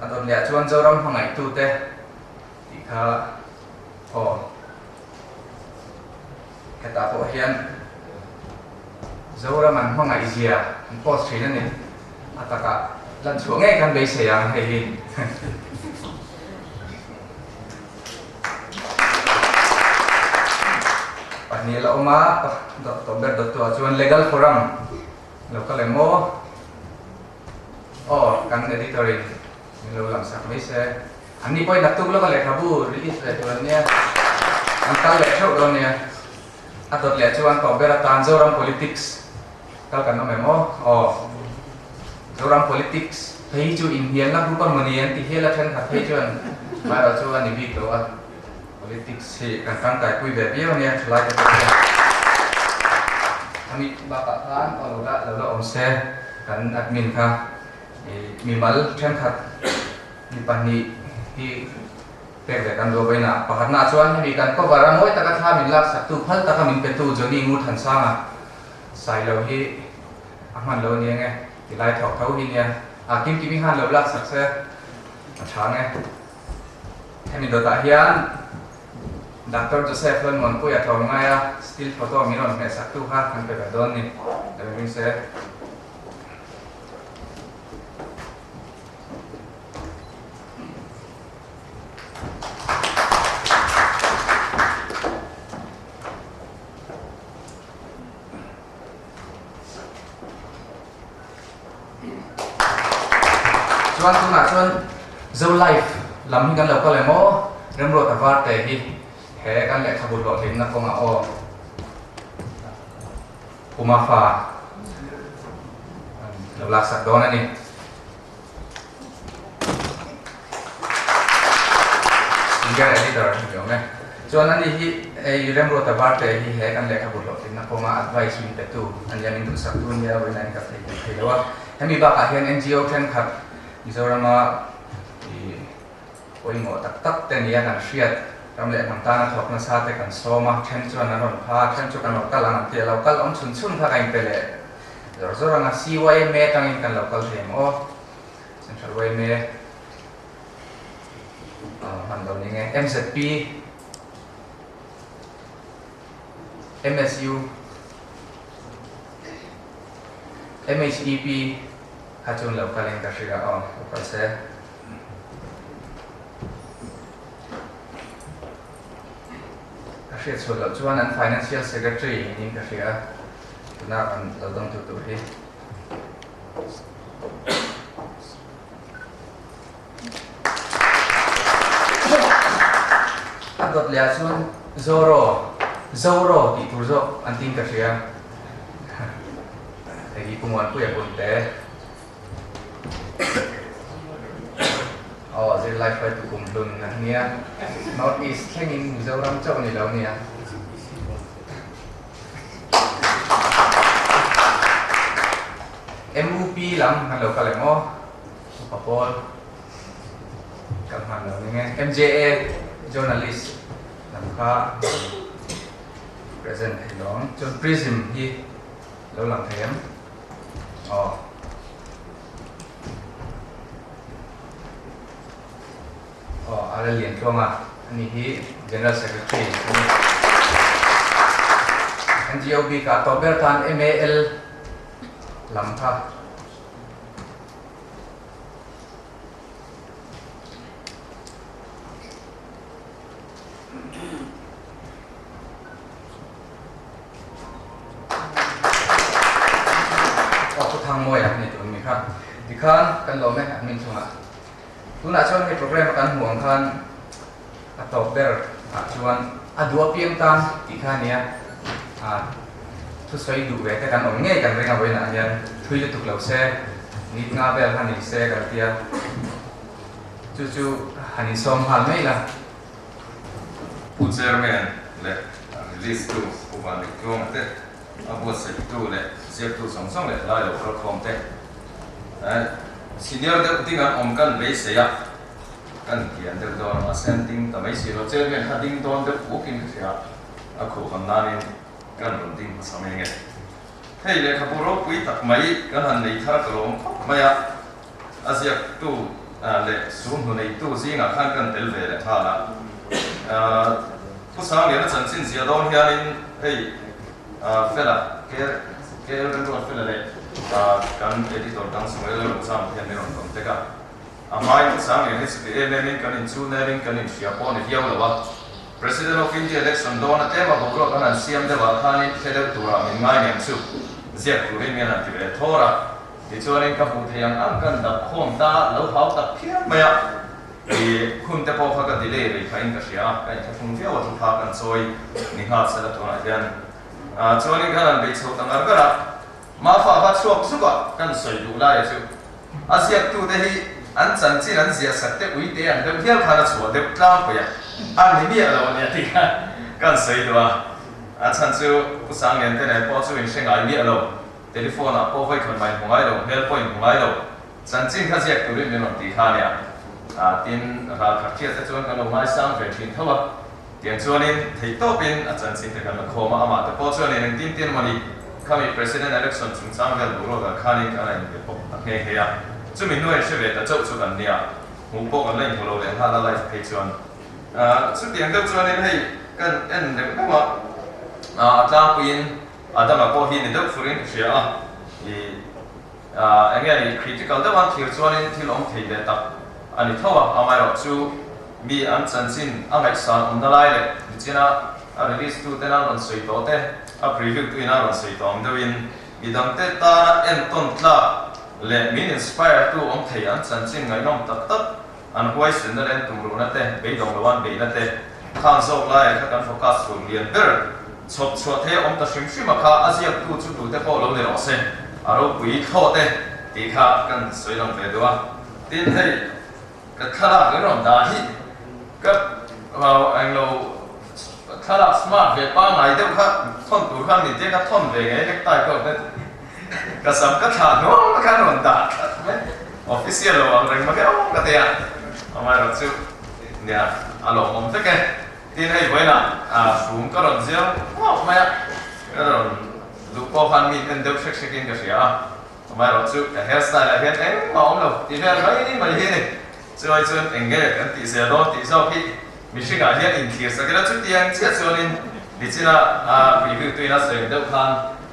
A: adon le chuan zoram hangai tu te ikha kata po hian zoram an hangai zia post thina ni ataka lan chuwa ngai kan be se yang he ni la oma Dr. Dr. Chuan legal forum local emo kan editorial lo lam sak mai se ani poi nak tu lo ka le khabu release le tuan nia an kal le chok don nia atot le chuan ko bera tan zoram politics kal kan no memo zoram politics thei chu in hian na rupa manian ti hela than kha thei chuan mai ro chuan ni bi to politics si kan tai kui ve bio nia thlai ka ami bapak kan kalau la om se kan admin kha mimal than khat ni pani hi pek kan do baina pahatna chuan ni kan ko bara moi taka tha min lak sak tu phal taka min petu joni ngu than sanga sai lo hi aman lo ni nge ti lai thok thau hi nia kim mi han lo lak sak se thang nge hemi do ta hian Dr. Joseph Lemon puya thong ngaya still photo miron me sak tu ha kan pe don ni min se chuan tu na chuan zo life lam kan lo ka le mo rem ro ta var te hi he kan le khabul lo hin na ko nga o kuma fa lo la sak don ani single editor yo me chuan ani hi ei rem ro ta var te hi he kan le khabul lo hin na ko nga advice min te tu an yang in tu sak tu nia we nan ka thei lo hemi ba ka hian NGO then khat Mizorama oi ngo tak tak te nia kan hriat ram le nam ta na thok na sa te kan soma then chuan na ron pha then chu kan lo kal an te lo kal om chun chun pha kain pele zor zor anga CYMA tangin kan lo kal hem o Central YMA han lo ni nge MZP MSU MHEP hachun lo kalen ka hriga o kal se Hriat chhut lo chuan an financial secretary ning ka hria tuna kan lo dong tu hi adot lia chuan zoro ti tur zo an ting ka hria thei pungwan pu ya bun te zir life phải tụ cùng lùn nia North East hanging Mizoram châu này đâu nia MUP lắm hàng đầu cả lại mo Papol cầm hàng đầu nghe MJA journalist làm khá present thì đó John Prism hi lâu làm thêm ada lian tuanga ani hi general secretary NGOB ka tober tan MAL lam tha ko thang moi ni tu mi kha dikhan kan lo me min chunga tuna chuan he program kan huang khan atop ber chuan adua piang tan ti khania thu soi du ve ka kan om nge kan renga boina hian thui tuk lo se ni nga bel hani se ka tia chu hani som hal mai la
G: pu chairman le list tu uban klong te abo se tu le se tu song le lai lo pro khom te senior de tingan om kan be se ya kan kian de do ma sending ta mai si lo chairman hading don de booking sia a khu kan nanin kan ron ding sa me nge hei le khapuro pui tak mai kan han nei thar ka lom maya asia tu le sum hu nei tu zinga khan kan tel ve le thala pu sang le na chan chin sia don hianin hei fela ke ren ro fela le kan editor kan sumai lo sam hian ne ron tom te ka amai sang le HPM min kan in chu ne ring kan in sia pon hiaw lo wa President of India election dona tema bokro kan siam de wa thani federal tura min ngai nem chu zia kurin men an ti ve thora ti chuanin ka pu thiang an kan da khom ta lo hau ta phiam maya e khun te po kha ka delay re khain ka sia ka ta phung fiaw tu pha kan choi ni ha sala tona hian chuanin kan an be chho tangar gara ma fa ba chuak suka kan soi du la ya chu asia tu te hi an chan chi an zia sak te ui te an de hial khana chua de tlang ko ya an ni bia lo ne ti kan soi do a chan chu ku sang len te ne po chu in seng ai bia lo telephone a po vai khon mai hungai lo help point hungai lo chan chin kha zia tu ri me non ti kha ne tin ra kha chia te chuan kan lo mai sang ve thin thawa tian chuanin thei to pin a chan chin te kan lo khoma ama te po chuanin tin tin mani kami president election chung chang vel buro ga khani kana in po nge he ya chu min noi she ve ta chau chu kan nia mu po kan lein tholo le ha la life page chuan chu tiang deuh chuanin hei kan en de ma tlang puin adama po hi ni deuh furin sia engari critical da wan thir chuanin thil om thei de ta ani thawa amai ro chu mi an chan chin angai san om na lai le china a release tu te na ron soi to te a preview tu ina ron soi to om deuin midang te ta en ton tla le min inspire tu om thei an chan chin ngai nom tak tak an huai sin na len tum ru na te be dong lawan be na te khan zo lai kha kan focus fu lian ber chop chua the om ta shim shim kha azia tu chu tu te ko lo le ro se aro pui tho te ti kha kan soi long ve do tin hei ka khala ga rom da hi ka anh lo khala smart ve pa ngai de kha thon tu kha ni te ka thon ve nge nek tai ko te ka sam ka tha no ka ron da official lo ang reng ma ka ka te ya amai ro chu nia alo om te ke tin hei voi na sum ka ron zia ma ya ka ron lu ko han mi ken de shek shekin ka sia amai ro chu ka hairstyle la hian eng ma om lo ti ve mai hi ni chuai chuan enge kan ti se do ti so ki mi shi ga hian in thir sa ke la chu tiang chia chuan in di china review tu na se de khan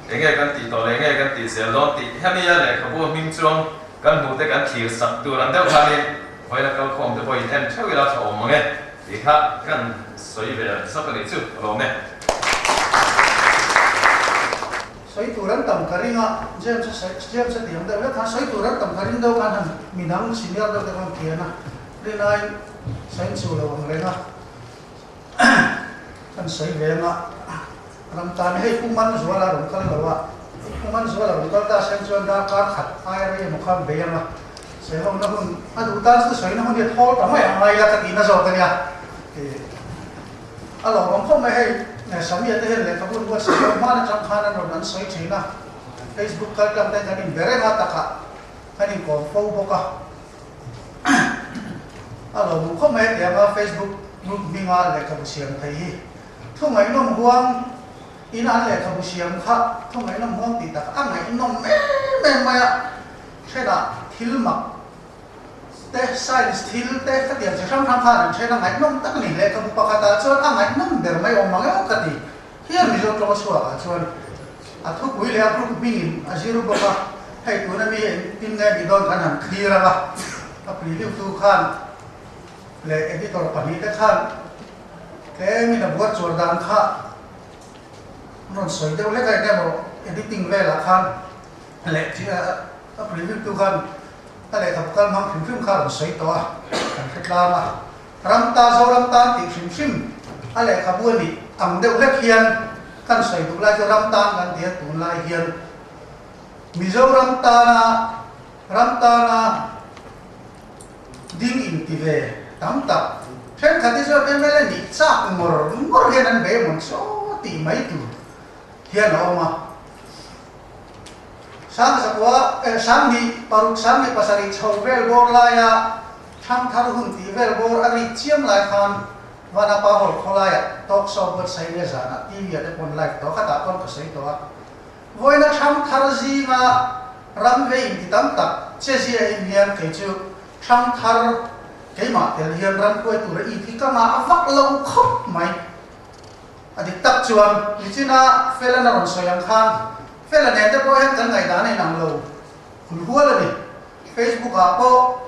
G: enge kan ti to le enge kan ti se do ti hemi ya le khabu ming chuang kan mu te kan thir sak tu ran de khan in voi la kal khom te voi en cheu la chaw mo nge ti kha kan soi ve sa ka ni chu lo ne
C: soi tu ran tam karinga jem sa tiang de la tha soi tu ran tam karing do kan han minang senior do kan kiana rinai sain chu lo ang lenga kan soi ve nga ram tan hei kuman zuala rom kal lawa kuman zuala rom kal da sen chuan da ka khat ai re mo kham be nga se hom na hun adu ta su soi na hun ye thol ta mai ai la ka ti na zo ka nya alo rom khom mai hei ne samia te hen le ka bun wa se ma na cham khana ro nan soi thina Facebook kal kam te kan in bere ma ta ka kan in ko fo bo ka alo rom khom mai ya ma Facebook group mi nga le ka bu siam thai hi thu ngai nom huang in an le ka bu siam kha thu ngai nom huang ti ta ka ngai nom me ma ya se da thil ma te science thil te ka dia je sam tham kha se na ngai nom tak ni le ka bu pa ka ta chuan a ngai nom der mai om ma nga ka ti hian mi zo to chua ka chuan a thu pui le a group mi in a zero bo ka hei tu na mi tin ngai mi don kan han clear ra ka pri liu tu khan le editor pa ni te khan ke mi na buat jordan kha non soi de le kai demo editing ve la khan le chi a preview tu khan ta le ka kal mang film kha ro soi to a kan khetla ma ram ta zo ram ta ti sim a le ka bu ni ang de le khian kan soi du la jo ram ta kan dia tu lai hian mi zo ram ta na ding in ti ve tam tap then khati so emele ni chak mor hian an be mon so ti mai tu hian oma sang sakwa sang ni paruk sang ni pasari chhobel bor la ya tham thar hun ti vel bor ari chiam lai khan wana pa hol khola ya talk show bot sai le jana tv ya te pon live to khata kon ka sai to voina tham thar ji ma ram ve in ti tam tak che ji a indian ke chu tham thar cái mà tiền hiền ram quay tụi nó thì các mà vắt lâu khóc mày đi tập chuan đi chứ na phê là nó soi yang khan phê là nền tới bôi hết cái ngày đó này nằm lâu hùn hua là đi Facebook à po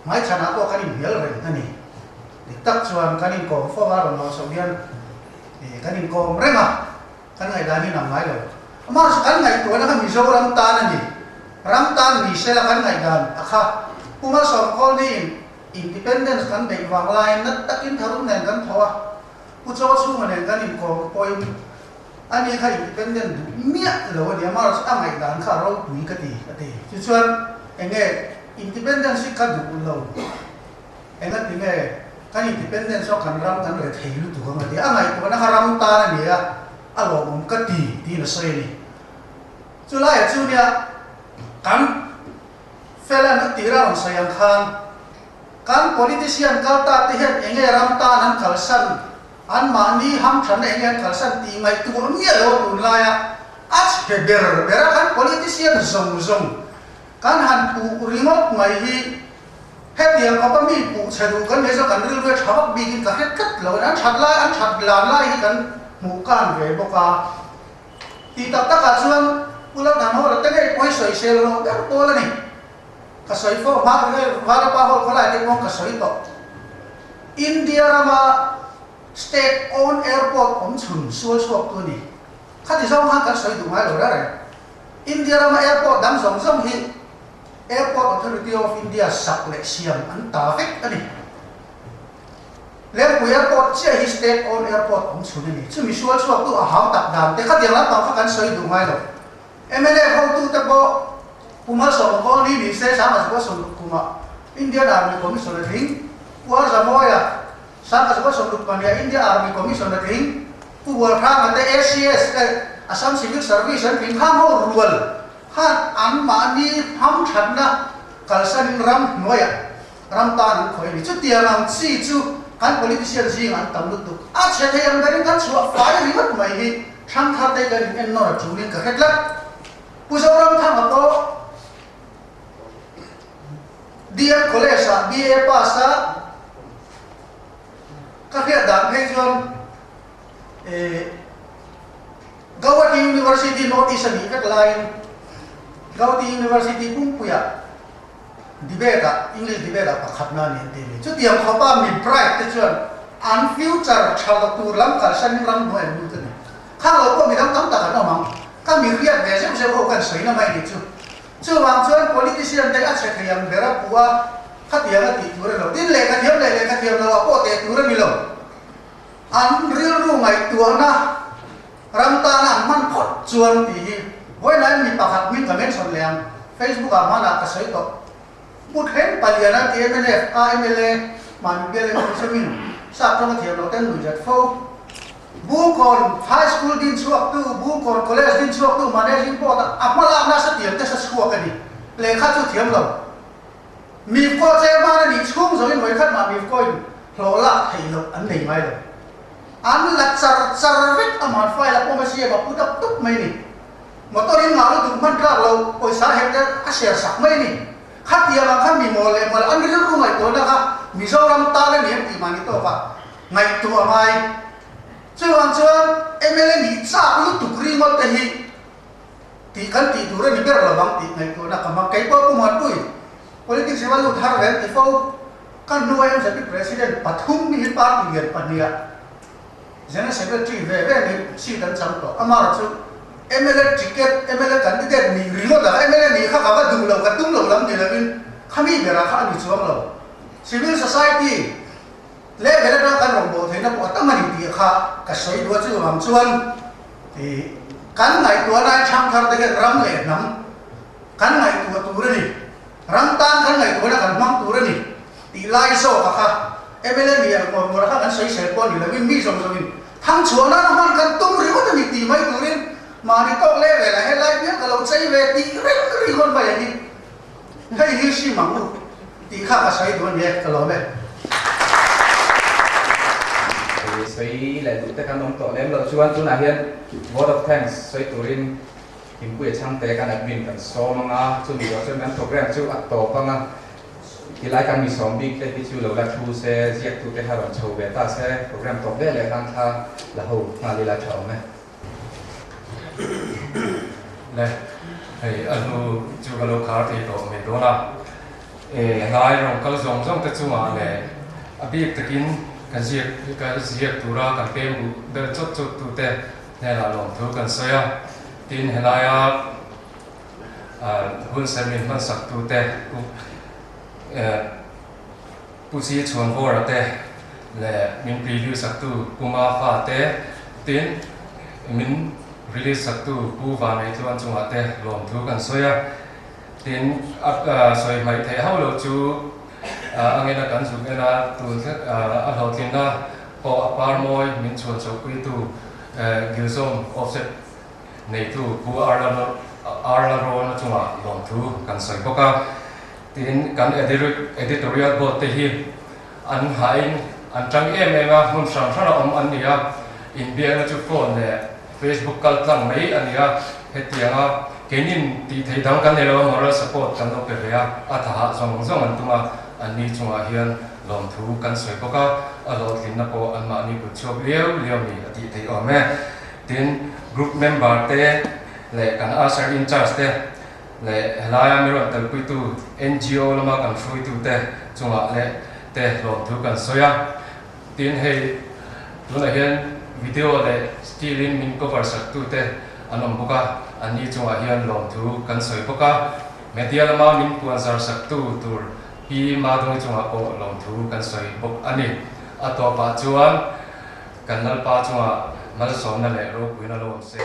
C: mấy chả nào po cái gì hiểu rồi cái này đi tập chuan cái này có phô ba bằng nó sầu điên cái này có reng à cái ngày đó này nằm ngay rồi mà cái ngày tuổi nó không bị dâu ram tan này ram tan bị sẽ là cái ngày đó à kha cũng mà sầu con đi independence kan be wang lai nat takin tharun nen kan thawa u chaw chu ma nen kan in ko point ani kha independent mia lo dia ma sa ngai dan kha ro tui ka ti chu chuan enge independence ka du lo enga ti nge kan independence so kan ram kan re thei lu tu ka dia ngai ko na ram ta na ni a lo mum ka ti na sai ni chu lai chu nia kan fela na ti ra on sayang khan kan politician kalta te het enge ramta nan khalsan an mani ham than enge khalsan ti ngai tu mi lo tu la ya ach he ber kan politician zong kan han pu remote mai hi het yang apa mi pu chadu kan le so kan ril ve thawak bi ki ka het kat lo an that la hi kan mu kan ve boka ti tak tak ka chuan ulam nam ho te ngai poi soi sel lo ber to la ni ka soi fo ma ngai vara pa hol khola te mong ka soi to India rama state owned airport om chun sual suak tu ni khati song ha ka soi du mai lo ra re India rama airport dam song hi Airport Authority of India sak le siam an ta vek ani lem airport chia hi state on airport om chuni ni chumi sual suak tu a hau tak dan te kha diang la pa kha kan soi du ngai lo MLA ho tu te bo puma som ko ni se sa ma ko som kuma Indian Army Commissioner ring puar zamoya sa ka ko som pania India Army Commissioner ring puar kha ate ACS Assam Civil Service ring kha ho rual han an ma ni ham that na kalsan ram noya ram tan khoi ni chu tiang ang chi chu kan politician ji an tam lu tu a che the yang darin kan chuak fai ri mat mai hi thang tha te kan en no chu ning ka hetla pu so ram thang ko dia college a BA pass a ka khia dam he jon Gawati University North East ni kat line Gawati University Pumpuya debate English debate pakhat na ni te chu tiam khopa mi pride te chuan an future chal tur lam kal san ram noi mu te ni kha lo ko mi dam tam ta no mang ka mi riat ve se ko kan soi na mai ni chu wang chuan politician te a che khayam bera puwa khatia ga ti tur lo tin le ka thiam lo ko te tur ni lo an real ru ngai tu na ram ta na man phot chuan ti hi voi nai mi pakhat min comment son leang Facebook a mana ka soi to bút hết paliana thì MLA mà mình biết là mình min sắp trong cái thiệp đầu tiên người giật phô bu còn high school din chuộc tu bu còn college din chuộc tu managing board apala na sa tiệm te sa chuộc cái đi lệ khát chu thiệp lâu mi có chơi mà đi chung rồi người khác mà mi coi lo la thầy lâu anh này mai rồi anh là char vết aman file là công sự mà bút đắp túc mấy nè mà tôi đi ngáo tụi mình ra lâu ôi sáng hết ra share sạc mấy nè khát tiền là khát mì mồ lệ mà anh rất không ngày tối đó ha mì rau ram ta lên niệm thì mà đi to cả ngày tua mai chơi hoàng chơi MLA nghỉ cha lúc tụt ri mất cái gì thì kan ti tu ra ni ber la bang ti ngày tua na kamang kai po kuman pui politics sewa lu thar ven ti fo kan no em sa president pathum ni party ger pania general secretary ve ni si dan cham to amar chu MLA ticket MLA candidate ni ringo da MLA ni kha ka du lo ka tum lo lam ni lavin khami bera kha ni chuang lo civil society le bera da kan rong bo theina po ta mani ti kha ka soi do chu mam chuan thì kan ngai tua nai chang thar de ram le nam kan ngai tua tu re ni ram tan kan ngai tua na kan mang tu re ni ti lai so ka MLA ni ko mo ra kan soi se po ni lavin mi som som thang chuan na man kan tum ri ko ni ti mai tu rin mà đi tóc lê về là hết lại biết là lâu chơi về tí rinh con vậy đi hay như xí mỏng luôn tí khác là xoay đuôi nhẹ cái lỗ này
A: xoay lại tụi ta can ông tổ lên lợn chuan chú nào hiền vote of thanks xoay tụi rin tìm quỹ trang tế can admin can so mang á chú mình có xem program chú ắt tổ phăng á thì lại can mi xóm big cái chú lâu là chú sẽ giết tụi cái hai bạn chầu về ta sẽ program tổ về lại đang tha là hầu mà đi là chầu này
H: này thì anh chú cái lô khá thì tổ mình đó là ngay rồi cái dòng dòng tự chung à này abi tự kiến cái gì tu ra cái bên bên chốt chốt tu te này là lòng thu cái soi à tin hiện nay hun xem mình phân sắc tu te tu sĩ chuẩn vô ra te là mình preview sắc tu kuma pha te tin mình release sắc tu bu và này chuan chung à te lòng thu cái soi à tin soi mai thấy hậu lâu chú anh ấy là cán dụng cái là tu anh học thiên na po apar moi min chuan chau quy tu gilsom offset này tu bu arla ro na chung à lòng thu cái soi boka tin kan editorial board te hi an hain an trang em hun sang thara an nia in bia na chu phone le Facebook kal tlang mai ania hetianga kenin ti thei dang kan elo moral support kan lo pe ria atha zong zong an tuma ani chunga hian lom thu kan soi boka alo tin na po an ma ni bu chok leo ni ati thei ome tin group member te le kan asar in charge te le helaya miron tal pui tu NGO lama kan frui tu te chunga le te lom thu kan soya tin hei tuna hian video le stilin min cover sak tu te anom boka ani chunga hian lom thu kan soi boka media lama min puan zar sak tu tur pi ma dong chunga po lom thu kan soi bok ani ato pa chuan kan nal pa chunga mal som na le ro puina lo se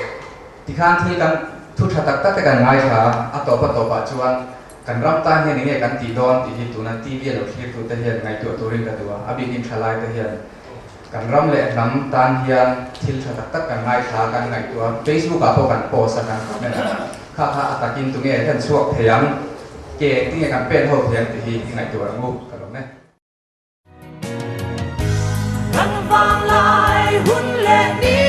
A: ti khan thi kan thu tha tak tak kan ngai tha ato pa chuan kan ram ta hian nge kan ti don ti hi tu na tv lo thlir tu te hian ngai tu turin ka tua abi in thalai te hian kan ram le nam tan hian thil tha tak tak kan ngai tha kan ngai tua facebook a po kan post kan comment kha atakin tu nge kan chuak theyang ke ti nge kan pen ho thian ti hi ngai tu ngu ka lo ne
I: vang lại hun lệ đi